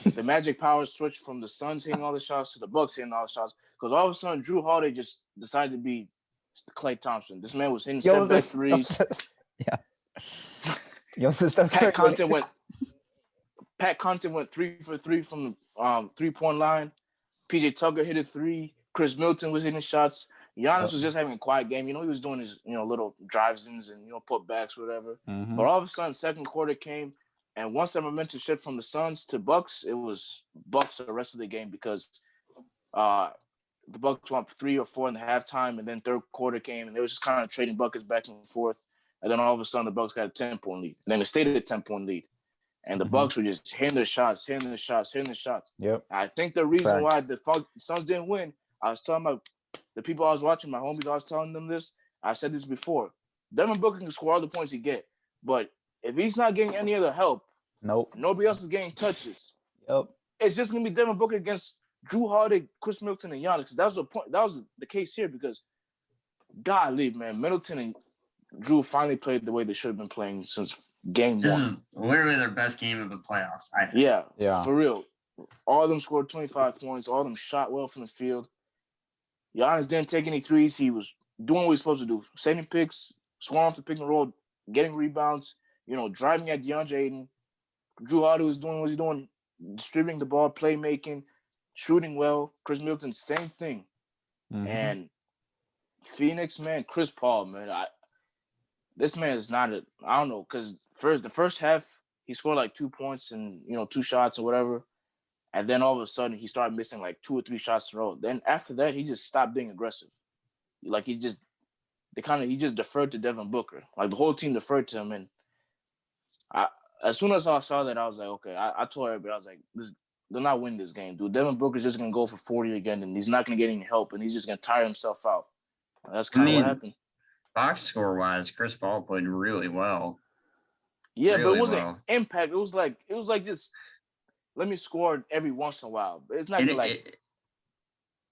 the magic power switched from the Suns hitting all the shots to the Bucks hitting all the shots. Because all of a sudden, Drew Holiday just decided to be Klay Thompson. This man was hitting step back threes. Pat Connaughton went 3 for 3 from the 3-point line. PJ Tucker hit a 3. Chris Middleton was hitting shots. Giannis was just having a quiet game. You know, he was doing his, you know, little drives-ins and, you know, putbacks, whatever. Mm-hmm. But all of a sudden, second quarter came, and once that momentum shift from the Suns to Bucks, it was Bucks the rest of the game because the Bucks went up 3 or 4 in the halftime, and then third quarter came, and they was just kind of trading buckets back and forth. And then all of a sudden, the Bucks got a 10-point lead. And then it stayed at a 10-point lead. And the Bucks were just hitting the shots. Yep. I think the reason why the Suns didn't win, I was talking about the people I was watching, my homies, I was telling them this. I said this before. Devin Booker can score all the points he get. But if he's not getting any other help, nobody else is getting touches. Yep. It's just going to be Devin Booker against Drew Holiday, Chris Middleton, and Giannis. That was the point. That was the case here because, golly, man, Middleton and Drew finally played the way they should have been playing since game 1. This is literally their best game of the playoffs, I think. Yeah, for real. All of them scored 25 points. All of them shot well from the field. Giannis didn't take any threes. He was doing what he was supposed to do. Setting picks, scoring off the pick and roll, getting rebounds, you know, driving at DeAndre Ayton. Drew Holiday was doing what he's doing, distributing the ball, playmaking, shooting well. Chris Middleton, same thing. Mm-hmm. And Phoenix, man, Chris Paul, man, this man is not I don't know, because the first half, he scored like 2 points and, you know, 2 shots or whatever. And then all of a sudden, he started missing like 2 or 3 shots in a row. Then after that, he just stopped being aggressive. Like he just deferred to Devin Booker. Like the whole team deferred to him. And as soon as I saw that, I was like, okay. I told everybody, I was like, they're not winning this game, dude. Devin Booker's just gonna go for 40 again, and he's not gonna get any help, and he's just gonna tire himself out. And that's kind of what happened. Box score wise, Chris Paul played really well. Yeah, but it wasn't impact. It was like just let me score every once in a while. But it's not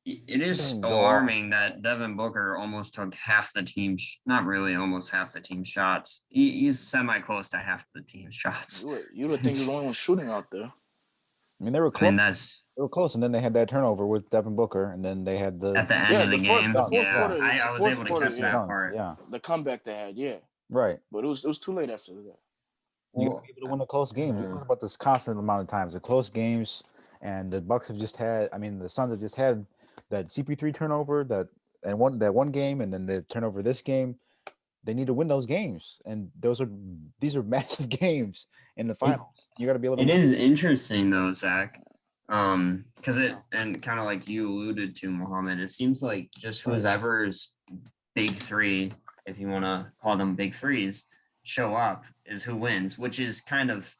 it is alarming that Devin Booker almost took half the team. Not really, almost half the team shots. He's semi close to half the team shots. You would think he's the only one shooting out there. I mean, they were close. They were close, and then they had that turnover with Devin Booker, and then they had at the end of the game. Quarter, I was able to catch that part. Yeah, the comeback they had. Yeah, right. But it was too late after that. You were able to win a close game. We talk about this constant amount of times. The close games, and the Bucks have just had. I mean, the Suns have just had that CP3 turnover that one game, and then the turnover this game. They need to win those games, and these are massive games in the finals. You got to be able to. It is interesting though, Zach, because and kind of like you alluded to, Mohammed. It seems like just whoever's big three, if you want to call them big threes, show up is who wins, which is kind of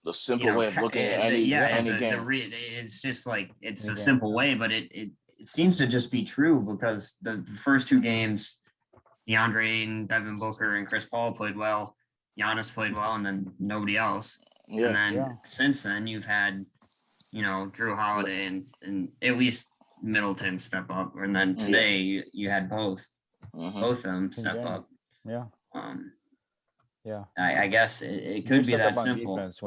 the simple way of looking at any game. It's just like it's a Yeah. simple way, but it seems to just be true because the first two games, DeAndre Ayton, Devin Booker, and Chris Paul played well. Giannis played well, and then nobody else. Yeah. And then Yeah. since then, you've had, Drew Holiday and at least Middleton step up, and then today you had both of them step James. up. Yeah. Yeah. I guess it He could be stepped that up on simple. defense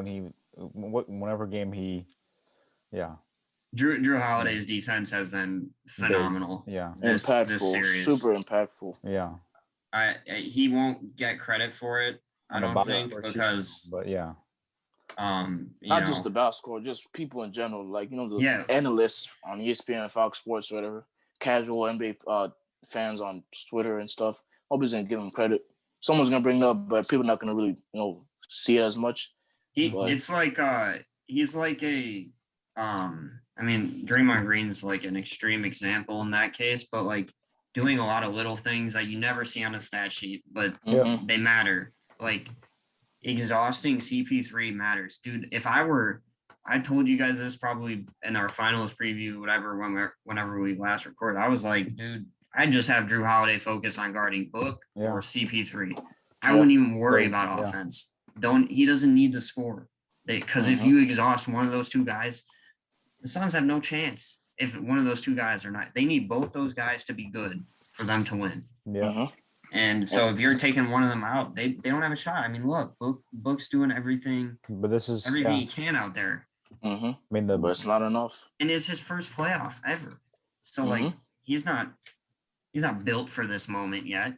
whenever game he, yeah, Drew Holiday's defense has been phenomenal. yeah, This series. Super impactful. yeah. He won't get credit for it, I On the don't box think, score sheet, because but yeah, Not just the basketball, just people in general, like the analysts on ESPN, Fox Sports, whatever, casual NBA fans on Twitter and stuff. Nobody's gonna give him credit. Someone's gonna bring it up, but people are not gonna really see it as much. It's like he's like a Draymond Green's like an extreme example in that case, but like doing a lot of little things that you never see on a stat sheet, but they matter. Like exhausting CP3 matters, dude. I told you guys this probably in our finals preview, whenever we last recorded. I was like, dude, I just have Drew Holiday focus on guarding Book or CP3. I wouldn't even worry about offense. He doesn't need to score, because if you exhaust one of those two guys, the Suns have no chance. If one of those two guys are not, they need both those guys to be good for them to win. Yeah. And so if you're taking one of them out, they don't have a shot. I mean, look, Book's doing everything. But this is everything he can out there. I mean, but it's not enough. And it's his first playoff ever. So like he's not built for this moment yet.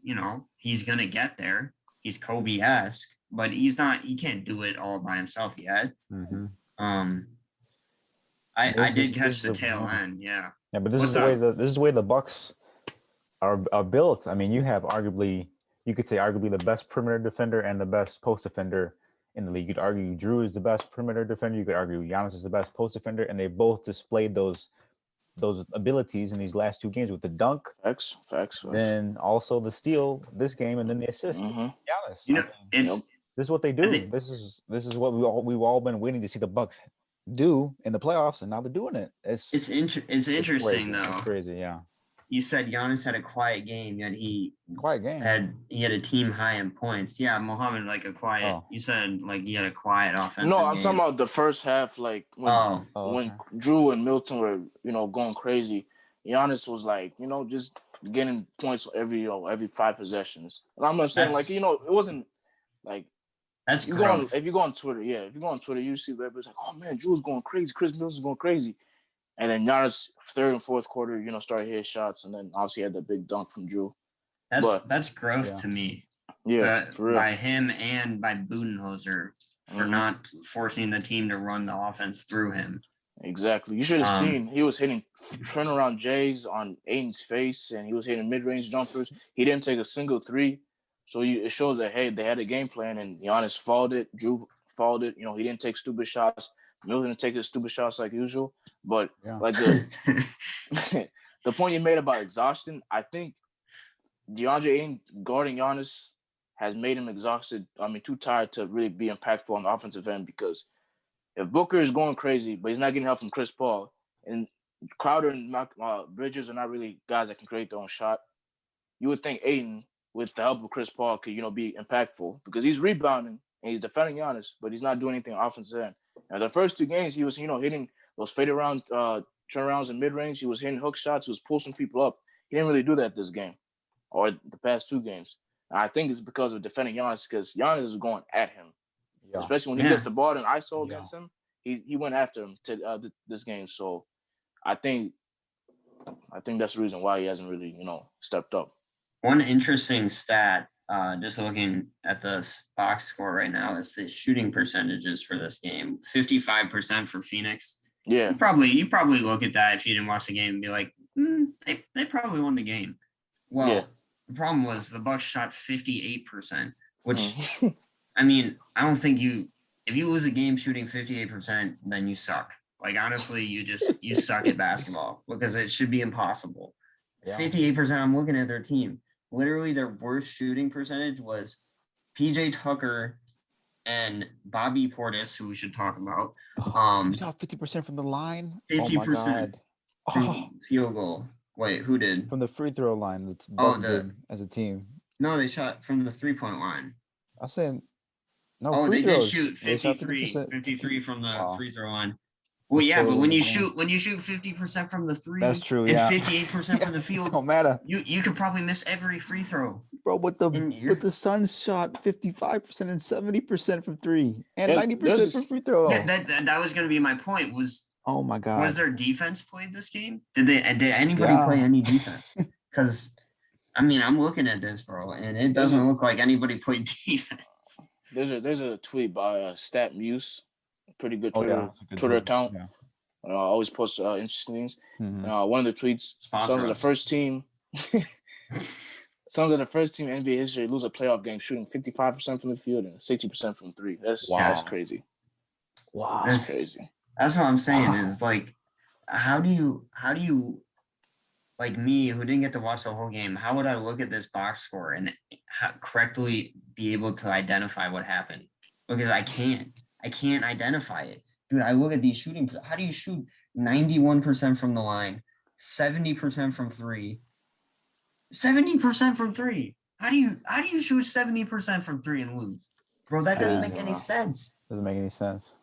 He's gonna get there. He's Kobe-esque, but he can't do it all by himself yet. I did catch the tail end. Yeah. Yeah, but this is the way the Bucks are built. I mean, you have you could say arguably the best perimeter defender and the best post defender in the league. You could argue Drew is the best perimeter defender. You could argue Giannis is the best post defender, and they both displayed those abilities in these last two games with the dunk. Facts. Then also the steal this game, and then the assist. Giannis. This is what they do. This is what we've all been waiting to see the Bucks do in the playoffs, and now they're doing it. It's interesting though. It's crazy, yeah. You said Giannis had a quiet game, yet he had a team high in points. Yeah, Mohammed you said like he had a quiet offensive No, I'm game. talking about the first half, like when Drew and Milton were, going crazy. Giannis was like, just getting points every 5 possessions. And I'm not saying it wasn't like that's if you go on Twitter, you see everybody's like, oh man, Drew's going crazy, Chris Middleton's going crazy. And then Giannis, third and fourth quarter, started hitting shots, and then obviously had the big dunk from Drew. That's growth to me. Yeah, for real. By him and by Budenholzer for not forcing the team to run the offense through him. Exactly. You should have seen he was hitting turnaround Jays on Aiden's face, and he was hitting mid-range jumpers. He didn't take a single three. So it shows that, hey, they had a game plan, and Giannis fouled it. Drew fouled it. He didn't take stupid shots. Milton didn't take his stupid shots like usual. But like the point you made about exhaustion, I think DeAndre Ayton guarding Giannis has made him exhausted. I mean, too tired to really be impactful on the offensive end, because if Booker is going crazy, but he's not getting help from Chris Paul, and Crowder and Bridges are not really guys that can create their own shot, you would think Ayton, with the help of Chris Paul, could, be impactful, because he's rebounding and he's defending Giannis, but he's not doing anything on offensive end. Now, the first two games, he was, hitting those fade around turnarounds in mid-range. He was hitting hook shots. He was pulling people up. He didn't really do that this game or the past two games. And I think it's because of defending Giannis, because Giannis is going at him, especially when he gets the ball and ISO against him. He went after him to this game. So I think that's the reason why he hasn't really, stepped up. One interesting stat, just looking at the box score right now, is the shooting percentages for this game. 55% for Phoenix. Yeah. You probably look at that if you didn't watch the game and be like, they probably won the game. Well, the problem was the Bucks shot 58%, which I mean, I don't think if you lose a game shooting 58%, then you suck. Like, honestly, you suck at basketball, because it should be impossible. 58%, I'm looking at their team. Literally, their worst shooting percentage was PJ Tucker and Bobby Portis, who we should talk about. He shot 50% from the line. Oh 50% my God. field goal. Wait, who did? From the free throw line, the Oh, Bucks did as a team. No, they shot from the 3-point line. I was saying, no, Oh, free they did throws. shoot They shot 53, 50%. 53 from the Wow. free throw line. Well, That's yeah, but total when in you the game. shoot 50% from the three That's true. and Yeah. 58% from the It field, don't matter, you could probably miss every free throw. bro. But And you're- the Suns shot 55% and 70% from three and Yeah, 90% from free throw. Yeah, that was going to be my point. Oh my God. Was their defense played this game? Did anybody play Yeah. any defense? Because I mean, I'm looking at this, bro, and it doesn't look like anybody played defense. There's a tweet by Stat Muse, pretty good Oh, Twitter yeah, that's a good Twitter tweet. account. Yeah. Always post interesting things. Mhm. One of the tweets: Sponsor Suns are the us. first team. Suns are the first team in NBA history to lose a playoff game shooting 55% from the field and 60% from three. That's Wow. crazy. Wow. That's crazy. That's what I'm saying is like, how do you like me who didn't get to watch the whole game, how would I look at this box score and correctly be able to identify what happened? Because I can't identify it. Dude, I look at these shooting. How do you shoot 91% from the line, 70% from three, 70% from three? How do you shoot 70% from three and lose? Bro, that doesn't make any sense. Doesn't make any sense.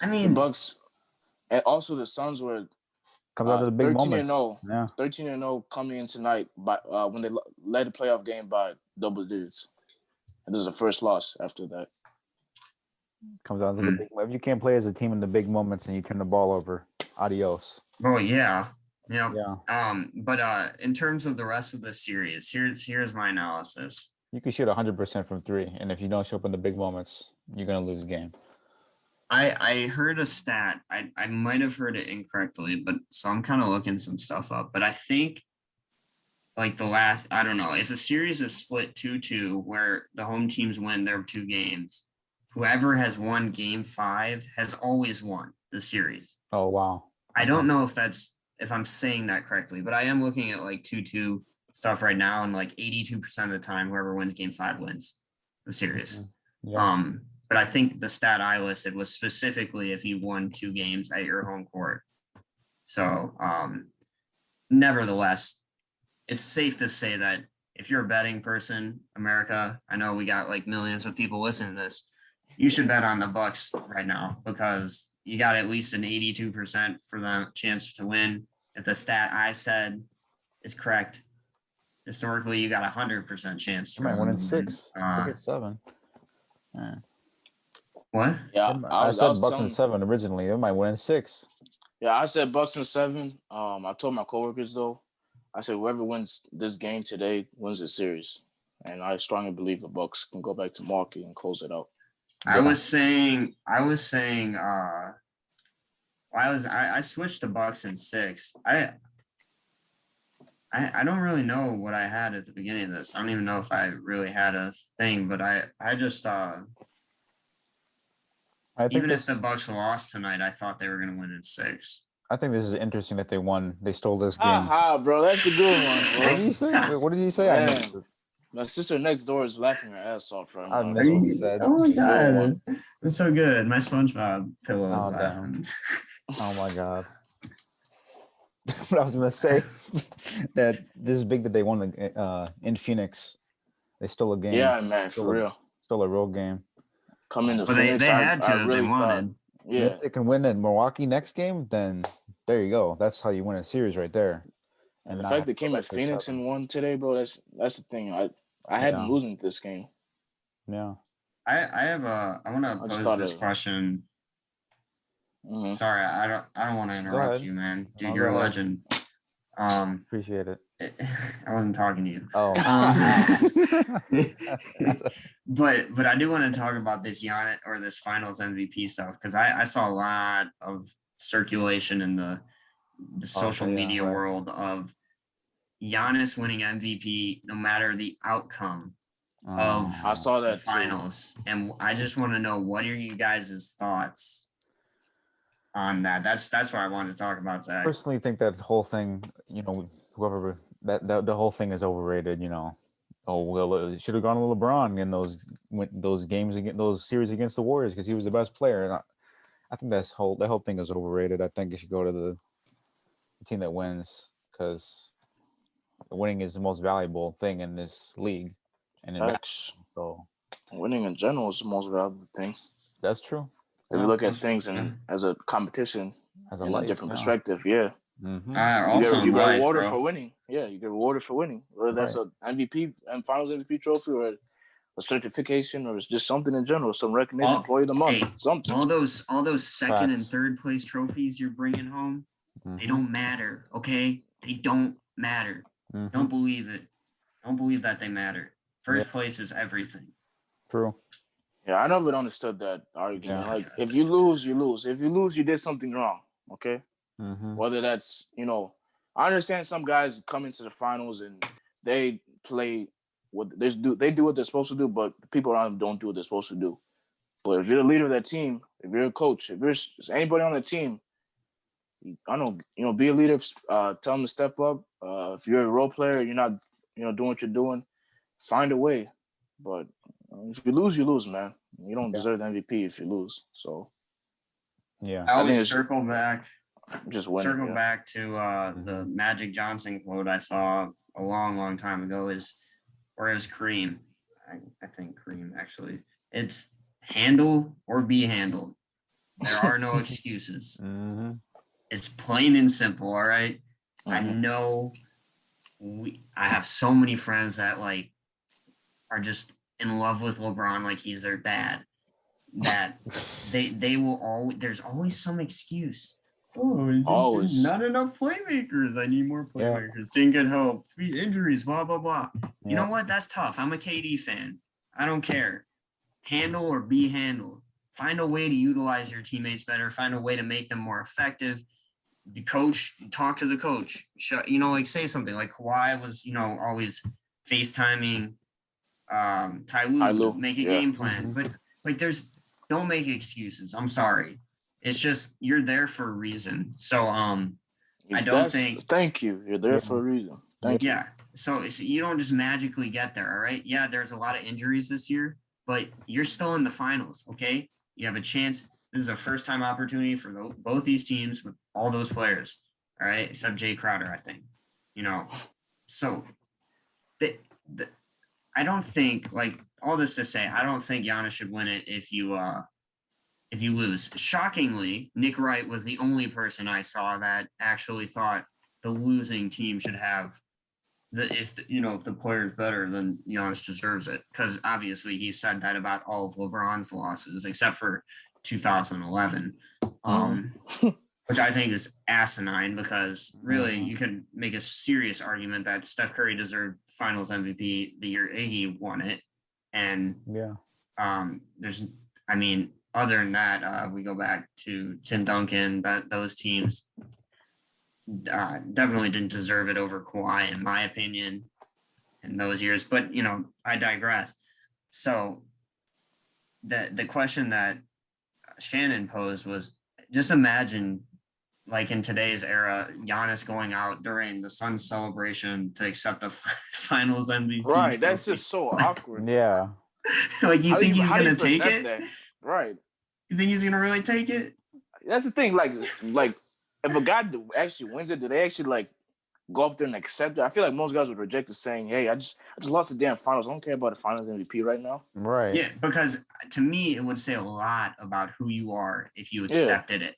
I The mean, Bucks, and also the Suns were Comes out to the big 13 moments. and 0. Yeah. 13 and 0 coming in tonight by when they led the playoff game by double digits. And this is the first loss after that. Comes down to the big. If you can't play as a team in the big moments and you turn the ball over, adios. oh yeah. Yeah. Yeah. But in terms of the rest of the series, here's my analysis. You can shoot 100% from three, and if you don't show up in the big moments, you're gonna lose the game. I heard a stat. I might have heard it incorrectly, but so I'm kind of looking some stuff up. But I think like I don't know, if a series is split 2-2 where the home teams win their two games, whoever has won game 5 has always won the series. Oh wow. I don't know if I'm saying that correctly, but I am looking at like 2-2 stuff right now, and like 82% of the time, whoever wins game 5 wins the series. Yeah. But I think the stat I listed was specifically if you won 2 games at your home court. So, nevertheless, it's safe to say that if you're a betting person, America, I know we got like millions of people listening to this, you should bet on the Bucks right now because you got at least an 82% for the chance to win. If the stat I said is correct, historically, you got 100% chance. You might win in 6. Look at 7. Yeah. What? Yeah, I said Bucks in 7 originally. They might win in 6. Yeah, I said Bucks in 7. I told my coworkers though, I said whoever wins this game today wins the series, and I strongly believe the Bucks can go back to Milwaukee and close it out. I was saying. I switched to Bucks in 6. I don't really know what I had at the beginning of this. I don't even know if I really had a thing, but I just even if the Bucks lost tonight, I thought they were going to win in 6. I think this is interesting that they won. They stole this game. Aha, bro, that's a good one, bro. What did you say? Wait, what did you say? I Man. missed it. My sister next door is laughing her ass off right I now. missed what you said. Oh my god, it's so good. My SpongeBob pillow is Oh, laughing. Oh my god. What I was gonna say that this is big that they won in Phoenix. They stole a game. Yeah, man, for real. Stole a real game. Come into But Phoenix, they had to. I really they wanted. Yeah, If they can win in Milwaukee next game, then there you go. That's how you win a series right there. and the not fact have they to came go at back to Phoenix 7. and won today, bro. That's the thing. I had them Yeah. losing this game. Yeah. I want to just pose thought this of- question. Mhm. Sorry, I don't want to interrupt ahead. you, man. Dude, No, you're a go ahead. legend. Appreciate it. I wasn't talking to you. Oh. But I do want to talk about this this Finals MVP stuff because I saw a lot of circulation in the social media right. world of Giannis winning MVP no matter the outcome of I saw the that too. finals, and I just want to know what are you guys' thoughts on that? That's what I wanted to talk about, Zach. Personally think that whole thing, whoever that the whole thing is overrated, Oh well, it should have gone to LeBron in those games against those series against the Warriors because he was the best player, and I think that whole thing is overrated. I think it should go to the team that wins because winning is the most valuable thing in this league, and in Facts. so Winning in general is the most valuable thing. that's true. If you look at things Yeah. as a competition As a in life, a different perspective, yeah. Mm-hmm. Also You in get life, rewarded bro. for winning. Yeah, you get rewarded for winning. Whether that's Right. a MVP and Finals MVP trophy or a certification or it's just something in general, some recognition, employee of the month, Hey, something. all those second and Facts. third place trophies you're bringing home, they Mhm. don't matter. Okay, they don't matter. Mhm. Don't believe it. Don't believe that they matter. First place is everything. True. Yeah, I never understood that argument. Yeah. Like, if you lose, you lose. If you lose, you did something wrong. Okay. Mm-hmm. Whether that's, I understand some guys come into the finals and they play they do what they're supposed to do, but the people around them don't do what they're supposed to do. But if you're the leader of that team, if you're a coach, if there's anybody on the team, I don't know, be a leader. Tell them to step up. If you're a role player, you're not, doing what you're doing. Find a way. But if you lose, you lose, man. You don't deserve the MVP if you lose. So Yeah. I think always it's circle back winning. to the Magic Johnson quote I saw a long time ago is Kareem. I think Kareem actually. It's handle or be handled. There are no excuses. Mm-hmm. It's plain and simple. All right? I Mhm. know I have so many friends that like are just in love with LeBron like he's their dad. That they will always there's always some excuse. Oh, Always. not enough playmakers. I need more Yeah. playmakers. Didn't get help. Injuries, blah, blah, blah. You know Yeah. what? That's tough. I'm a KD fan. I don't care. Handle or be handled. Find a way to utilize your teammates better. Find a way to make them more effective. The coach, talk to the coach. Say something like Kawhi was, always FaceTiming Ty Lue to make a game plan. Mhm. But don't make excuses. I'm sorry. It's just you're there for a reason. So I don't think. Thank you. You're there for a reason. Thank you. Yeah. So you don't just magically get there. All right. Yeah, there's a lot of injuries this year, but you're still in the finals. Okay. You have a chance. This is a first time opportunity for both these teams with all those players. All right. Except Jay Crowder, I think. So I don't think, like, all this to say, I don't think Giannis should win it if you lose. Shockingly, Nick Wright was the only person I saw that actually thought the losing team should have if the player's better, then Giannis deserves it. Because obviously he said that about all of LeBron's losses, except for 2011, which I think is asinine because really you could make a serious argument that Steph Curry deserved Finals MVP the year Iggy won it. And other than that, we go back to Tim Duncan, that those teams definitely didn't deserve it over Kawhi, in my opinion, in those years. But, I digress. So the question that Shannon posed was just imagine, like in today's era, Giannis going out during the Suns celebration to accept the Finals MVP. Right. That's just so awkward. Yeah. Like, you think he's going to take it? That? Right. You think he's going to really take it? That's the thing. Like if a guy actually wins it, do they actually like go up there and accept it? I feel like most guys would reject it, saying, "Hey, I just lost the damn finals. I don't care about the Finals MVP right now." Right. Yeah, because to me, it would say a lot about who you are if you accepted it.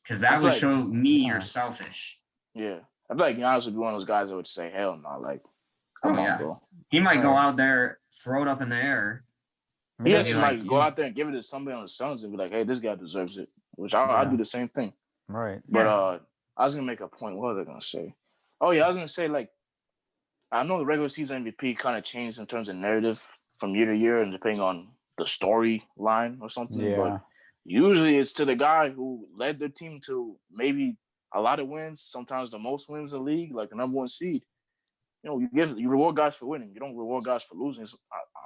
Because that would show me you're selfish. Yeah, I feel like Giannis would be one of those guys that would say, "Hell no!" Like, come on, bro. He might go out there, throw it up in the air. He actually might go out there and give it to somebody on the Suns and be like, "Hey, this guy deserves it," which I'd do the same thing. Right. But I was gonna make a point. What was I gonna say? Oh yeah, I was gonna say, like, I know the regular season MVP kind of changed in terms of narrative from year to year and depending on the storyline or something. Yeah. But usually it's to the guy who led their team to maybe a lot of wins, sometimes the most wins in the league, like the number one seed. You reward guys for winning. You don't reward guys for losing,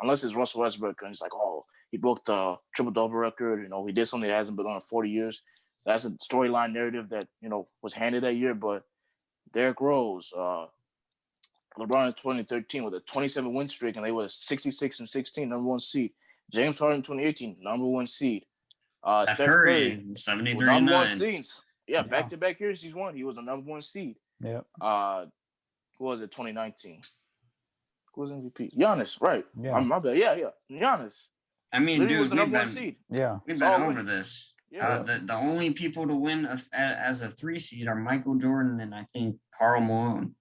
unless it's Russell Westbrook and it's like, oh, he broke the triple-double record. He did something that hasn't been done in 40 years. That's a storyline narrative that, was handed that year. But Derrick Rose, LeBron in 2013 with a 27 win streak, and they were 66-16, number one seed. James Harden in 2018, number one seed. Steph Curry, 73 was and number 9. one seeds. Yeah, Yeah. back-to-back years he's won. He was a number one seed. Yeah. Who was it? 2019. Who was MVP? Giannis, right? Yeah. My bad. Yeah. Giannis. I mean, Literally dude, was the we've number one been, seed. Yeah. we've So been when- over this. Yeah. The only people to win as a 3 seed are Michael Jordan and I think Karl Malone.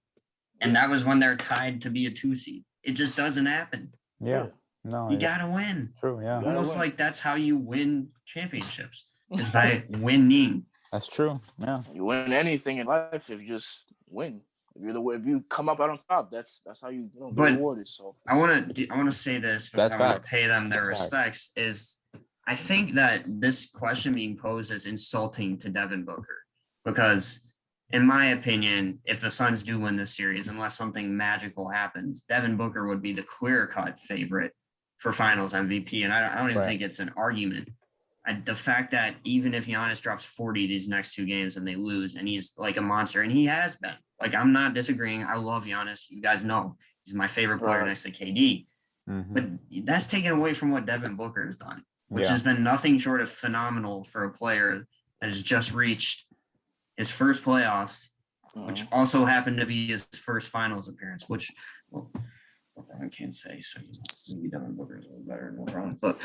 And that was when they're tied to be a 2 seed. It just doesn't happen. Yeah. No. You yeah. gotta win. True. Yeah. Gotta Almost win. like that's how you win championships. Is by winning. That's true. Yeah. You win anything in life if you just win. If you come up out on top, that's how you get But- rewarded. So I want to say this because That's I want to facts. pay them their That's facts. respects. Is I think that this question being posed is insulting to Devin Booker because, in my opinion, if the Suns do win this series, unless something magical happens, Devin Booker would be the clear-cut favorite for Finals MVP, and I don't even Right. think it's an argument. The fact that even if Giannis drops 40 these next 2 games and they lose, and he's like a monster, and he has been. Like, I'm not disagreeing. I love Giannis. You guys know he's my favorite player Right. next to KD. Mhm. But that's taken away from what Devin Booker has done, which Yeah. has been nothing short of phenomenal for a player that has just reached his first playoffs, which also happened to be his first finals appearance, which, well, LeBron can't say, so maybe Devin Booker is a little better than LeBron. But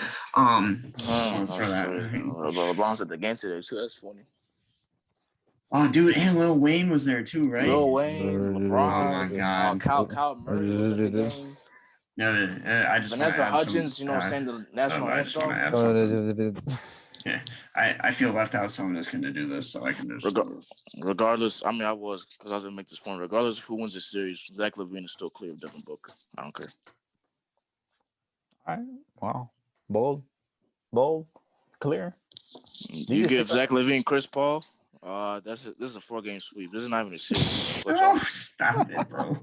just for that. LeBron's at the game today too. That's funny. Oh, dude, and Lil Wayne was there too, right? Lil Wayne, LeBron, Oh my God. Kyle Murray was at the game. No, I just wanna Vanessa add some- Hudgens, saying the national I just wanna anthem. add something. I feel left out, so I'm just going to do this so I can just. Regardless, I mean, I was going to make this point. Regardless of who wins the series, Zach LaVine is still clear of Devin Booker. I don't care. All right. Wow. Bold, clear. You just give think Zach LaVine, Chris Paul. This is a 4-game sweep. This is not even a series. Oh, stop it, bro.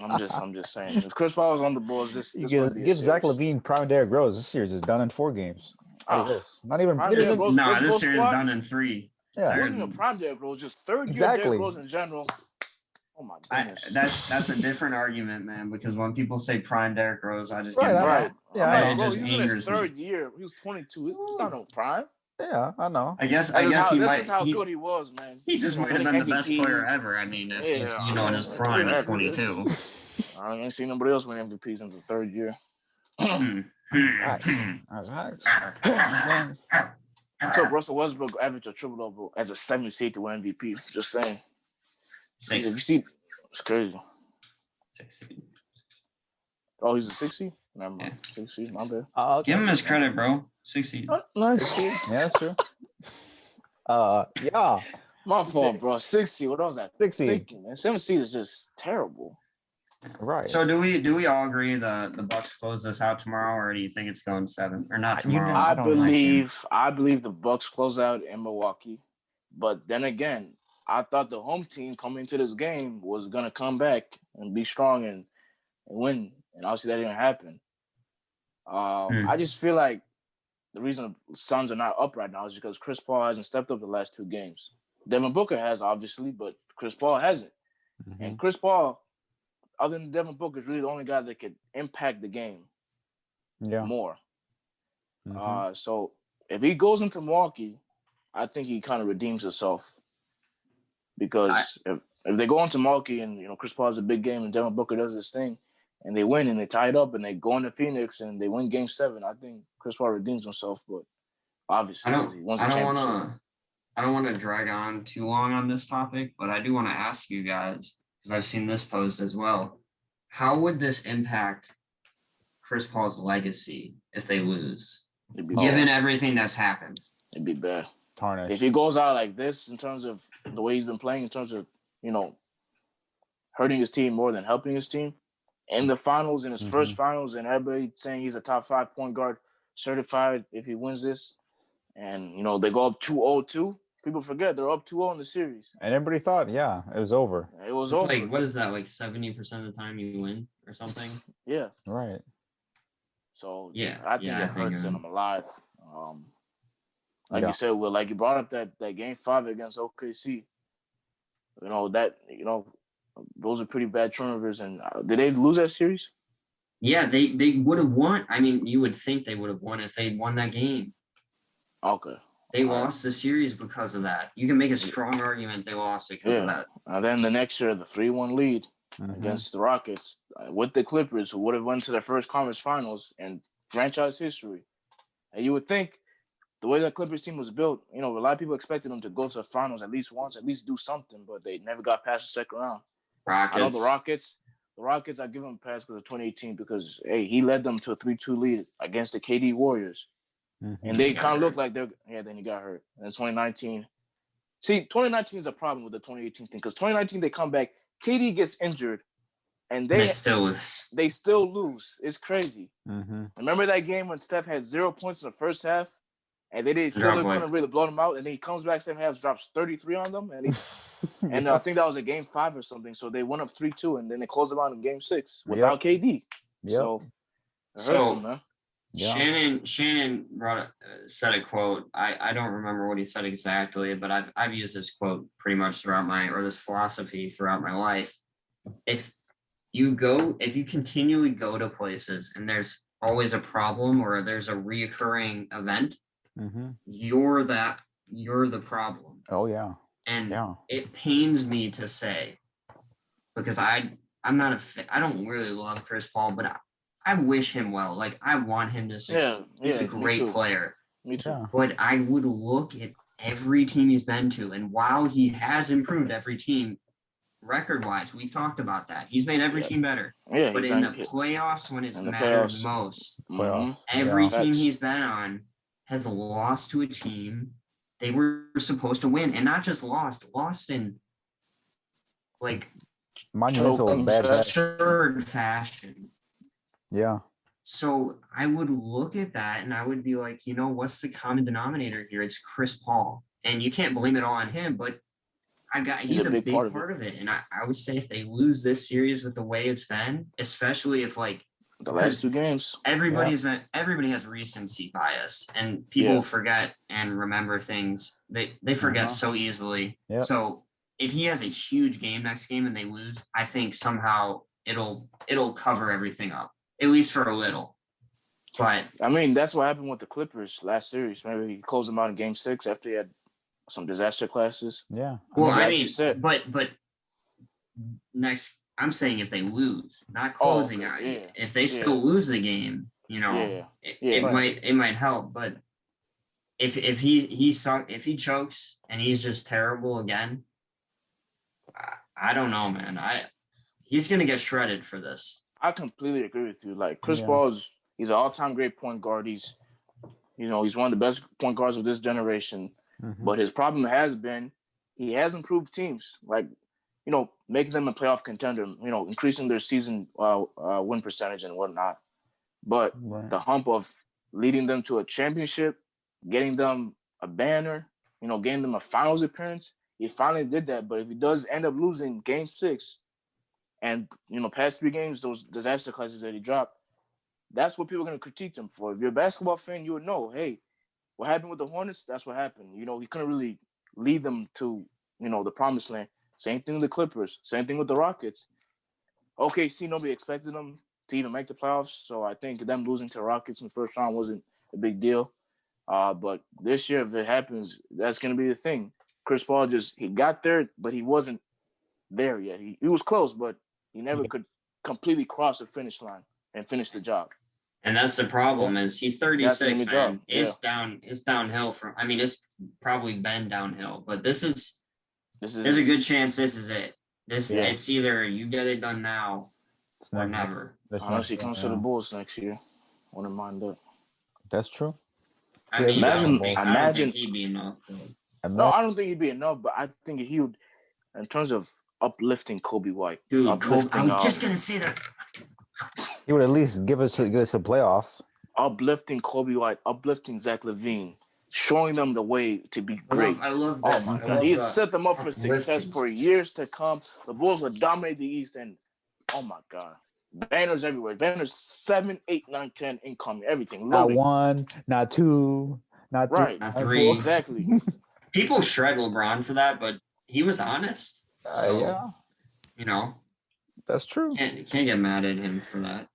I'm just saying. If Chris Paul was on the boards, this You would be a give Zach series. LaVine prime Derrick Rose. This series is done in 4 games. Look at Ah, this. Not even. prime not Derrick even- Rose- Nah, West this Coast series is squad? done in 3. yeah. It wasn't even prime Derrick Rose, just third year Exactly. Derrick Rose in general. Oh my goodness. That's a different argument, man. Because when people say prime Derrick Rose, I just Right, get Right. Yeah, I'm I like, know. bro, It just he was in his angers me. third year. He was 22. It's not no prime. Yeah, I know. I guess This he is might. how good he was, man. He just might have Winning been the best player MVPs. ever. I mean, if he's Yeah, in his prime at 22. I ain't seen nobody else win MVPs in the third year. Nice. Nice. So Russell Westbrook averaged a triple-double as a 7th seed to win MVP. Just saying. If you see, it's crazy. 6. Oh, he's a 6 seed? Never mind. Yeah. 6 seed, my bad. Okay. Give him his credit, bro. 60. Nice. Yeah, that's true. Yeah, My fault, bro. 6 seed. What was I 60. thinking, man? 7 seed is just terrible. Right. So do we all agree the Bucks close this out tomorrow, or do you think it's going 7 or not tomorrow? I I don't believe the Bucks close out in Milwaukee, but then again, I thought the home team coming into this game was gonna come back and be strong and win, and obviously that didn't happen. I just feel like the reason the Suns are not up right now is because Chris Paul hasn't stepped up the last 2 games. Devin Booker has, obviously, but Chris Paul hasn't. Mhm. And Chris Paul, other than Devin Booker, is really the only guy that could impact the game Yeah. more. Mhm. So if he goes into Milwaukee, I think he kind of redeems himself. Because if they go into Milwaukee and Chris Paul has a big game and Devin Booker does this thing and they win and they tie it up and they go into Phoenix and they win Game 7, I think Chris Paul redeems himself. But obviously, he wants a championship. I don't want to drag on too long on this topic, but I do want to ask you guys, because I've seen this posed as well. How would this impact Chris Paul's legacy if they lose, given everything that's happened? It'd be bad. Tarnish. If he goes out like this in terms of the way he's been playing, in terms of, hurting his team more than helping his team, in the finals, in his first finals, and everybody saying he's a top 5 point guard certified if he wins this, and, they go up 2-0 too, people forget they're up 2-0 in the series. And everybody thought, yeah, it was over. It was It's over. like, what is that, like 70% of the time you win or something? Yeah. Right. So, Yeah, I think yeah, it I think, hurts him alive. Like Yeah. you said, like you brought up that Game 5 against OKC. those are pretty bad turnovers. And did they lose that series? Yeah, they would have won. I mean, you would think they would have won if they'd won that game. Okay. They All right. lost the series because of that. You can make a strong argument they lost it because of Yeah. that. Then the next year, the 3-1 lead Mhm. against the Rockets with the Clippers, who would have went to their first conference finals in franchise history. And you would think the way that Clippers team was built, a lot of people expected them to go to the finals at least once, at least do something, but they never got past the second round. Rockets. I know the Rockets, I give them a pass because of 2018 because, hey, he led them to a 3-2 lead against the KD Warriors. Mhm. And they Got kind of hurt. looked like then he got hurt. And 2019. See, 2019 is a problem with the 2018 thing because 2019 they come back, KD gets injured, and They still lose. they still lose. It's crazy. Mhm. Remember that game when Steph had 0 points in the first half, and they still Drop couldn't like- really blow them out, and then he comes back second half, drops 33 on them, and I think that was a game 5 or something. So they went up 3-2, and then they closed them out in game 6 without KD. Yep. So it hurts So them, man. Yeah. Shannon said a quote. I don't remember what he said exactly, but I've used this quote pretty much this philosophy throughout my life. If you continually go to places and there's always a problem or there's a reoccurring event, Mhm. you're the problem. Oh yeah. And Yeah. it pains me to say, because I'm not I don't really love Chris Paul, but I wish him well. Like, I want him to succeed. He's a me great too. player. Me too. Yeah. But I would look at every team he's been to, and while he has improved every team record-wise, we've talked about that. He's made every team better. Yeah, But in the playoffs, when it's In the mattered playoffs. most, Playoffs. every Yeah. team Facts. he's been on has lost to a team they were supposed to win, and not just lost in like Monumental Choking bad set. absurd fashion. Yeah. So I would look at that and I would be like, what's the common denominator here? It's Chris Paul. And you can't blame it all on him, but he's a big part of it. And I would say if they lose this series with the way it's been, especially if The last 2 games. everybody has recency bias and people forget and remember things. They forget so easily. Yep. So if he has a huge game next game and they lose, I think somehow it'll cover everything up, at least for a little. But I mean, that's what happened with the Clippers last series. Remember, he closed them out in game 6 after he had some disaster classes. Yeah. well, I like mean, you said. but next, I'm saying if they lose, not closing out. yeah, If they still lose the game, it might help. But if he chokes and he's just terrible again, I don't know, man. He's gonna get shredded for this. I completely agree with you. Like, Chris Yeah. Paul he's an all-time great point guard. He's one of the best point guards of this generation. Mhm. But his problem has been he has improved teams, like, making them a playoff contender, increasing their season win percentage and whatnot. But Right. the hump of leading them to a championship, getting them a banner, getting them a finals appearance, he finally did that. But if he does end up losing game 6 and, past 3 games, those disaster classes that he dropped, that's what people are going to critique him for. If you're a basketball fan, you would know, hey, what happened with the Hornets? That's what happened. He couldn't really lead them to, the promised land. Same thing with the Clippers. Same thing with the Rockets. OKC, nobody expected them to even make the playoffs. So I think them losing to the Rockets in the first round wasn't a big deal. But this year, if it happens, that's going to be the thing. Chris Paul he got there, but he wasn't there yet. He was close, but he never could completely cross the finish line and finish the job. And that's the problem is he's 36, man. job. It's downhill from. I mean, it's probably been downhill, but there's a good chance this is it. It's either you get it done now or never. Unless he comes to the Bulls next year. Wouldn't mind that. That's true. I mean, Imagine- I don't think he'd be enough. Though. No, I don't think he'd be enough, but I think he would, in terms of uplifting Kobe White. Dude, uplifting, I was just gonna say that. He would at least give us the playoffs. Uplifting Kobe White, uplifting Zach LaVine, showing them the way to be great. I love Oh this. my I God, love he that. set them up for success Uplifting. for years to come. The Bulls would dominate the East, and oh my God, banners everywhere. Banners 7, 8, 9, 10 incoming, everything. Not Loading. 1, not 2, not Right. Not not 3. 4. Exactly. People shred LeBron for that, but he was honest. So Yeah. You know, That's true. can't get mad at him for that.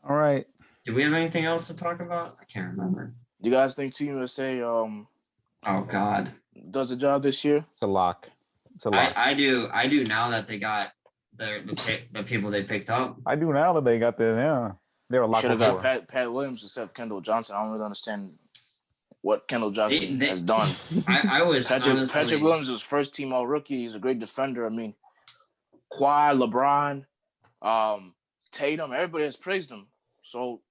All right. Do we have anything else to talk about? I can't remember. Do you guys think Team USA Oh God, does the job this year? It's a lock. It's a lock. I do now that they got the people they picked up. I do now that they got they were locked Should have before. got Pat Williams instead of Kendall Johnson. I don't really understand what Kendall Johnson has done. I was Patrick Williams was first team all rookie. He's a great defender. I mean, Kawhi, LeBron, Tatum, everybody has praised him. So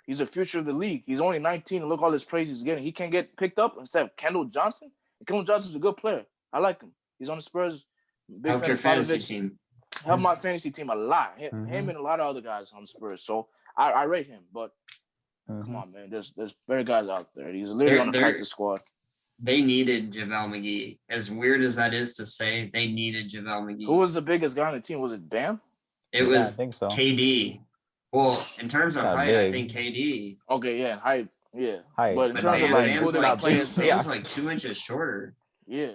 he's the future of the league. He's only 19 and look all this praise he's getting. He can't get picked up instead of Kendall Johnson. And Kendall Johnson's a good player. I like him. He's on the Spurs. Big Helped fan your of fantasy Popovich. team. Helped my fantasy team a lot. Him Mhm. and a lot of other guys on the Spurs. So I rate him. But Mhm. come on, man. There's better guys out there. He's literally on the practice squad. They needed JaVale McGee. As weird as that is to say, they needed JaVale McGee. Who was the biggest guy on the team? Was it Bam? It Yeah, I was think so. KD. Well, in terms of Not height, I big. think KD. Okay, yeah, height, yeah. Height. But in But terms of Bam, like Bam's who they like play, Bam's like 2 inches shorter. yeah.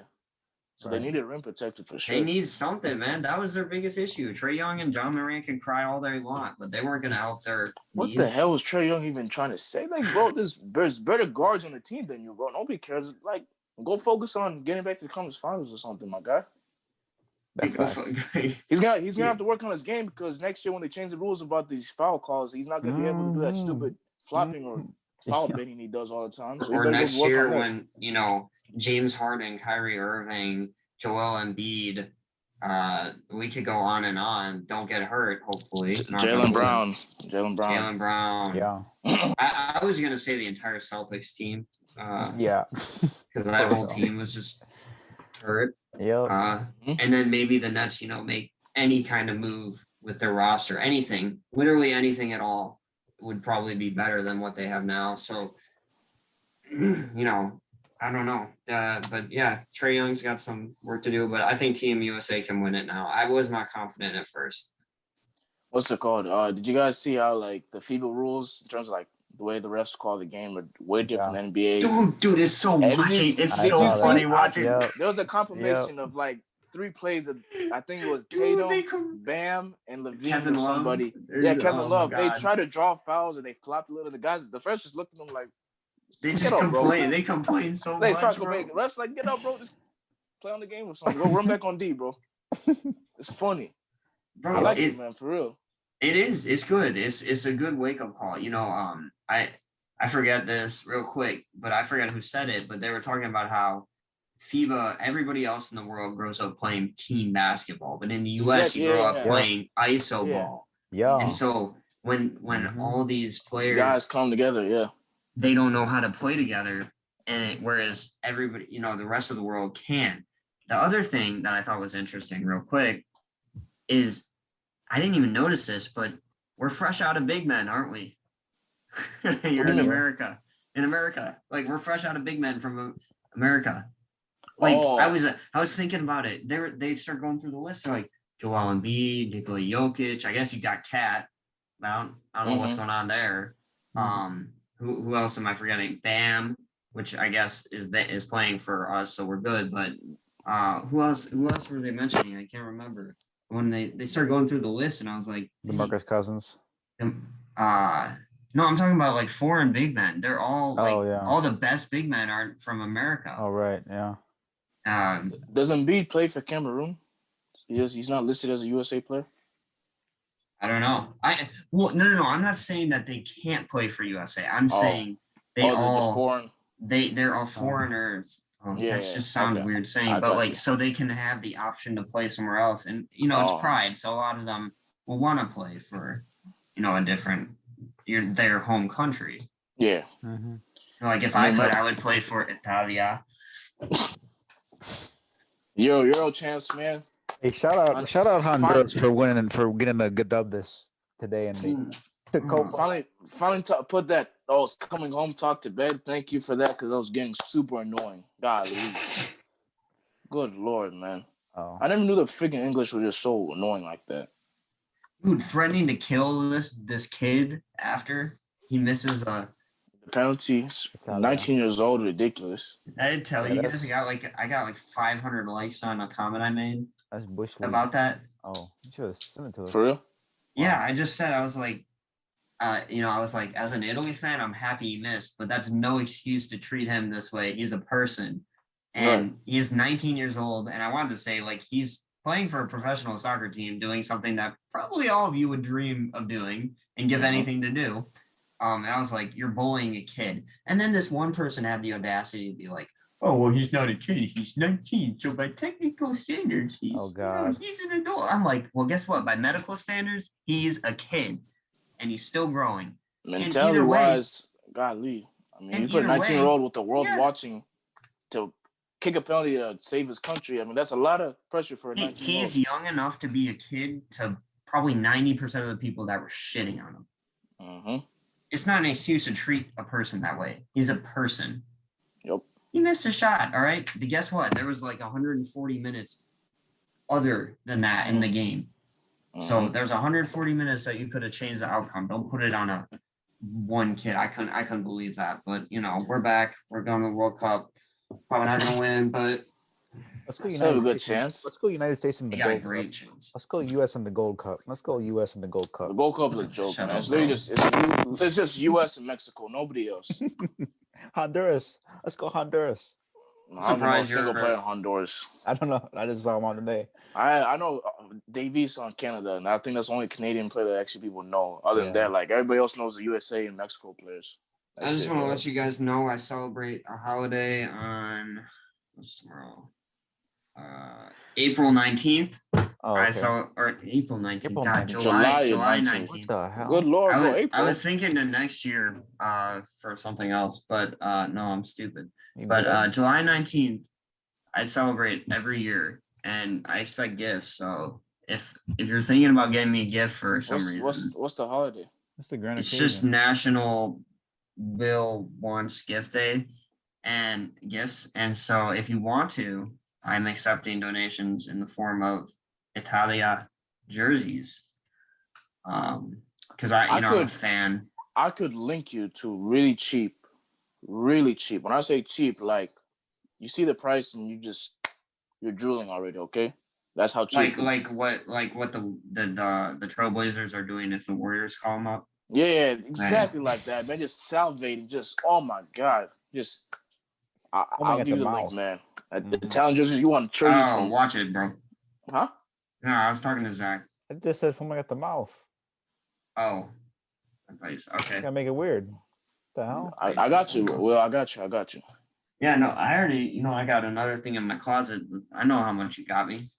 So Right. they needed a rim protector for sure. They need something, man. That was their biggest issue. Trae Young and John Morant can cry all they want, but they weren't going to help their What needs. the hell was Trae Young even trying to say? Like, bro, there's better guards on the team than you, bro. Nobody cares. Like, go focus on getting back to the conference finals or something, my guy. That's facts. He's gonna have to work on his game because next year when they change the rules about these foul calls, he's not gonna be able to do that stupid flopping or foul baiting he does all the time. So he Or better next work year on that. when, James Harden, Kyrie Irving, Joel Embiid, we could go on and on. Don't get hurt, hopefully. Jaylen Brown. Jaylen Brown. Yeah. I was going to say the entire Celtics team Yeah. because that whole team was just hurt. Yep. And then maybe the Nets, make any kind of move with their roster, anything, literally anything at all would probably be better than what they have now. So, I don't know. But yeah, Trae Young's got some work to do, but I think Team USA can win it now. I was not confident at first. What's it called? Did you guys see how like the FIBA rules in terms of like the way the refs call the game are way different than NBA? Dude, it's so And watching. did you It's see- so did you see- funny I- watching. Yeah. There was a compilation of like 3 plays of I think it was Dude, Tatum, they come- Bam, and Levine Kevin or Love. somebody. There's- Yeah, Kevin oh my Love. They God. tried to draw fouls and they flopped a little. The refs just looked at them like They Get just up, bro. complain. They complain so they much. start Bro. complaining. Refs like, get up, bro. Just play on the game or something. Go run back on D, bro. It's funny. Bro, I like it, man, for real. It is. It's good. It's a good wake up call. I forget this real quick, but I forget who said it. But they were talking about how FIBA, everybody else in the world grows up playing team basketball, but in the U.S. you grow up playing ISO ball. Yeah. And so when all these players Guys come together, yeah. they don't know how to play together, and whereas everybody, the rest of the world can. The other thing that I thought was interesting, real quick, is I didn't even notice this, but we're fresh out of big men, aren't we? You're in America. In America, like we're fresh out of big men from America. Like I was thinking about it. They start going through the list. They're like Joel Embiid, Nikola Jokic. I guess you got Cat. I don't know what's going on there. Who else am I forgetting? Bam, which I guess is playing for us, so we're good. But who else were they mentioning? I can't remember. When they started going through the list, and I was like, DeMarcus Cousins. No, I'm talking about like foreign big men. They're all like all the best big men aren't from America. Oh right, yeah. Does Embiid play for Cameroon? He's not listed as a USA player. I don't know. No. I'm not saying that they can't play for USA. I'm saying they're all foreign. They're all foreigners. That's just sounds weird saying, but like so they can have the option to play somewhere else, and it's pride. So a lot of them will want to play for a different their home country. Yeah. Mm-hmm. Like if I could, I would play for Italia. Euro champs, man. Hey, shout out Honduras for winning and for getting a good dub today and the Copa. Finally put that it's coming home talk to bed. Thank you for that because I was getting super annoying. Golly. Good Lord, man. Oh. I never knew the freaking English was just so annoying like that. Dude, threatening to kill this kid after he misses a The penalties. Italia. 19 years old, ridiculous. I did tell Yeah, you guys, that's- I got like 500 likes on a comment I made That's Bush League. about that. Oh, you should have sent it to us. For real? Yeah, Wow. I just said, I was like, I was like, as an Italy fan, I'm happy he missed, but that's no excuse to treat him this way. He's a person, and he's 19 years old. And I wanted to say, like, he's playing for a professional soccer team, doing something that probably all of you would dream of doing and give anything to do. And I was like, you're bullying a kid. And then this one person had the audacity to be like, oh, well, he's not a kid. He's 19. So by technical standards, he's, Oh, God. he's an adult. I'm like, well, guess what? By medical standards, he's a kid and he's still growing. Mentality either way- wise, godly. I mean, And you put a either 19-year-old way- with the world Yeah. watching to kick a penalty to save his country. I mean, that's a lot of pressure for a 19-year-old. He's young enough to be a kid to probably 90% of the people that were shitting on him. Mm-hmm. It's not an excuse to treat a person that way. He's a person. Yep. He missed a shot. All right. But guess what? There was like 140 minutes other than that in the game. So there's 140 minutes that you could have changed the outcome. Don't put it on a one kid. I couldn't believe that. But we're back. We're going to the World Cup. Probably not gonna win, but Let's go Still have a United good States. chance. Let's go United States in the we got a Gold great Cup. chance. Let's go US in the Gold Cup. Let's go US in the Gold The Cup. Gold Cup is a joke, Shut man. up, It's literally bro. it's just U.S. and Mexico, nobody else. Honduras. Let's go Honduras. I don't know a Surprised single you're- player in Honduras. I don't know. I just saw him on today. I know Davies on Canada, and I think that's the only Canadian player that actually people know. Other than Yeah. that, like everybody else knows the USA and Mexico players. I just want to let you guys know I celebrate a holiday on what's tomorrow? April 19th. Oh, I okay. saw or April 19th. April God, 19th. July July 19th. What the hell? Good Lord, bro, I April. was thinking to next year for something else, but no, I'm stupid. You But bet. July 19th, I celebrate every year, and I expect gifts. So if you're thinking about getting me a gift for some reason, what's the holiday? It's the grand it's occasion. just National Bill Wants Gift Day and gifts. And so if you want to, I'm accepting donations in the form of Italia jerseys. Because I'm a could- fan. I could link you to really cheap. When I say cheap, like you see the price and you're drooling already. Okay, that's how cheap. Like what the Trailblazers are doing if the Warriors call them up. Yeah, exactly like that, man. Just salivating, just oh my god, just I'll at give the you the link, mouth. man. The Mhm. Italian jerseys, you want jerseys Oh, from? watch it, bro. Huh? No, I was talking to Zach. It just said foaming at the mouth. Oh, okay. Gotta make it weird. What the hell? I got you. Well, I got you. Yeah, no, I already, I got another thing in my closet. I know how much you got me.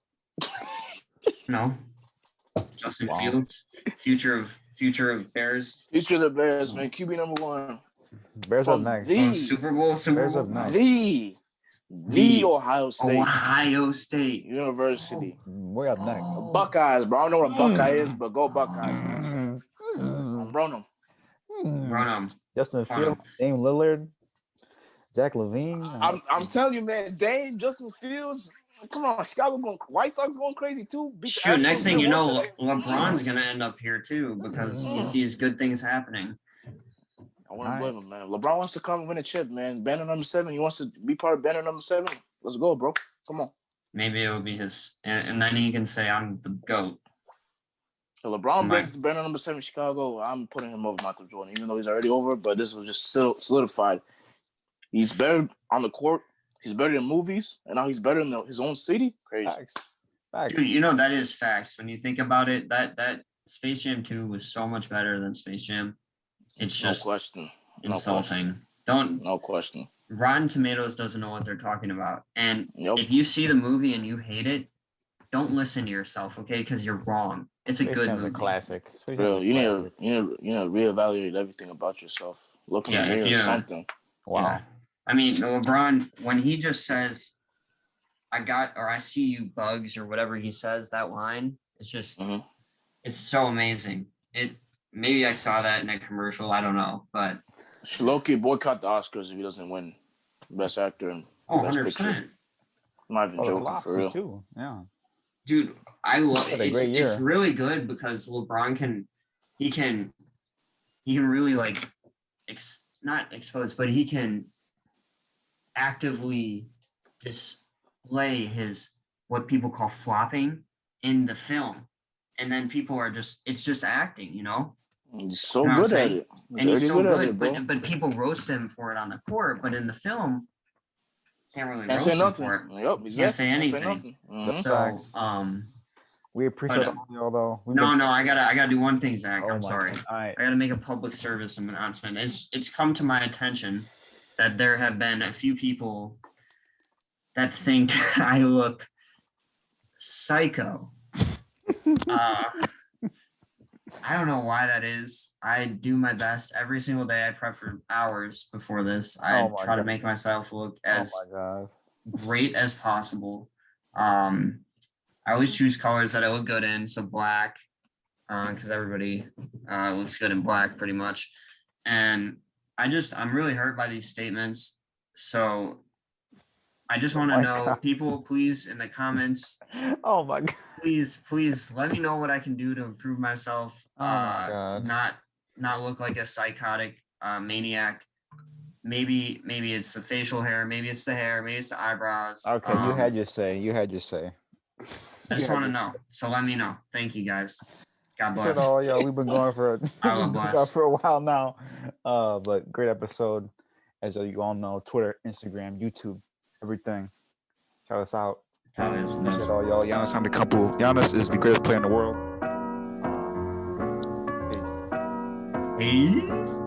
No, Justin Wow. Fields, future of Bears, Future of the Bears, man. QB number 1. Bears up From next. the- Super Bowl. Bears up next. The Ohio State Ohio State. University. We're up next. Oh. Buckeyes, bro. I don't know what a Buckeye is, but go Buckeyes. Man. I'm Bronham. Run 'em. Justin Run 'em. Fields, Dame Lillard, Zach Levine. I'm telling you, man. Dame, Justin Fields. Come on, Chicago going. White Sox going crazy too. Beat the Shoot, next Astros thing you 2-1 know, today. LeBron's gonna end up here too because he sees good things happening. I wouldn't blame him, man. LeBron wants to come and win a chip, man. Banner number 7. He wants to be part of banner number 7. Let's go, bro. Come on. Maybe it will be his, and then he can say, "I'm the GOAT." If LeBron Right. breaks the banner number 7 in Chicago, I'm putting him over Michael Jordan, even though he's already over. But this was just solidified. He's better on the court. He's better in movies, and now he's better in his own city. Crazy. Facts. Dude, that is facts. When you think about it, that Space Jam 2 was so much better than Space Jam. It's No just question. insulting. Don't No question. Rotten Tomatoes doesn't know what they're talking about. And Yep. if you see the movie and you hate it, don't listen to yourself, okay? Because you're wrong. It's a Space good Jam's movie. a classic. Space Jam's Bro, a you classic. need to reevaluate everything about yourself. Look in Yeah, the if mirror you- or something. Wow. Yeah. I mean, LeBron, when he just says, I see you bugs or whatever he says, that line, it's just, Mhm. it's so amazing. Maybe I saw that in a commercial. I don't know, but Should low-key boycott the Oscars if he doesn't win Best Actor and Best 100%. Picture. I'm not even Oh, the joking, for real. Lobsters too. Yeah. Dude, I love had it. a great It's year. really good because LeBron can really like not expose, but he can actively display his what people call flopping in the film, and then people are it's just acting, you know. He's so You know what I'm good at saying? it. And he's so already at good, it, bro. but people roast him for it on the court, but in the film, can't really Can't roast say him nothing. for it. Yep, exactly. Can't say Can't anything. nothing. That's So, facts. We appreciate but, all y'all though. no, I gotta do one thing, Zach. Oh I'm my sorry. God. All right. I gotta make a public service announcement. It's come to my attention that there have been a few people that think I look psycho. I don't know why that is. I do my best every single day. I prep for hours before this. I Oh my try to God. make myself look Oh as my God. great as possible. I always choose colors that I look good in, so black, because everybody looks good in black pretty much. And I'm really hurt by these statements. So I just want to my know, God. people, please, in the comments, Oh my God. please let me know what I can do to improve myself. Oh my God. Not look like a psychotic maniac. Maybe it's the facial hair, maybe it's the hair, maybe it's the eyebrows. Okay, you had your say. You had your say. I just you had want to your know. So let me know. Thank you guys. God Appreciate bless. all y'all. We've been going for Allah we've been going bless. for a while now. But great episode. As you all know, Twitter, Instagram, YouTube, everything. Shout us out. Appreciate all y'all. Giannis Antetokounmpo. Giannis is the greatest player in the world. Peace. Peace.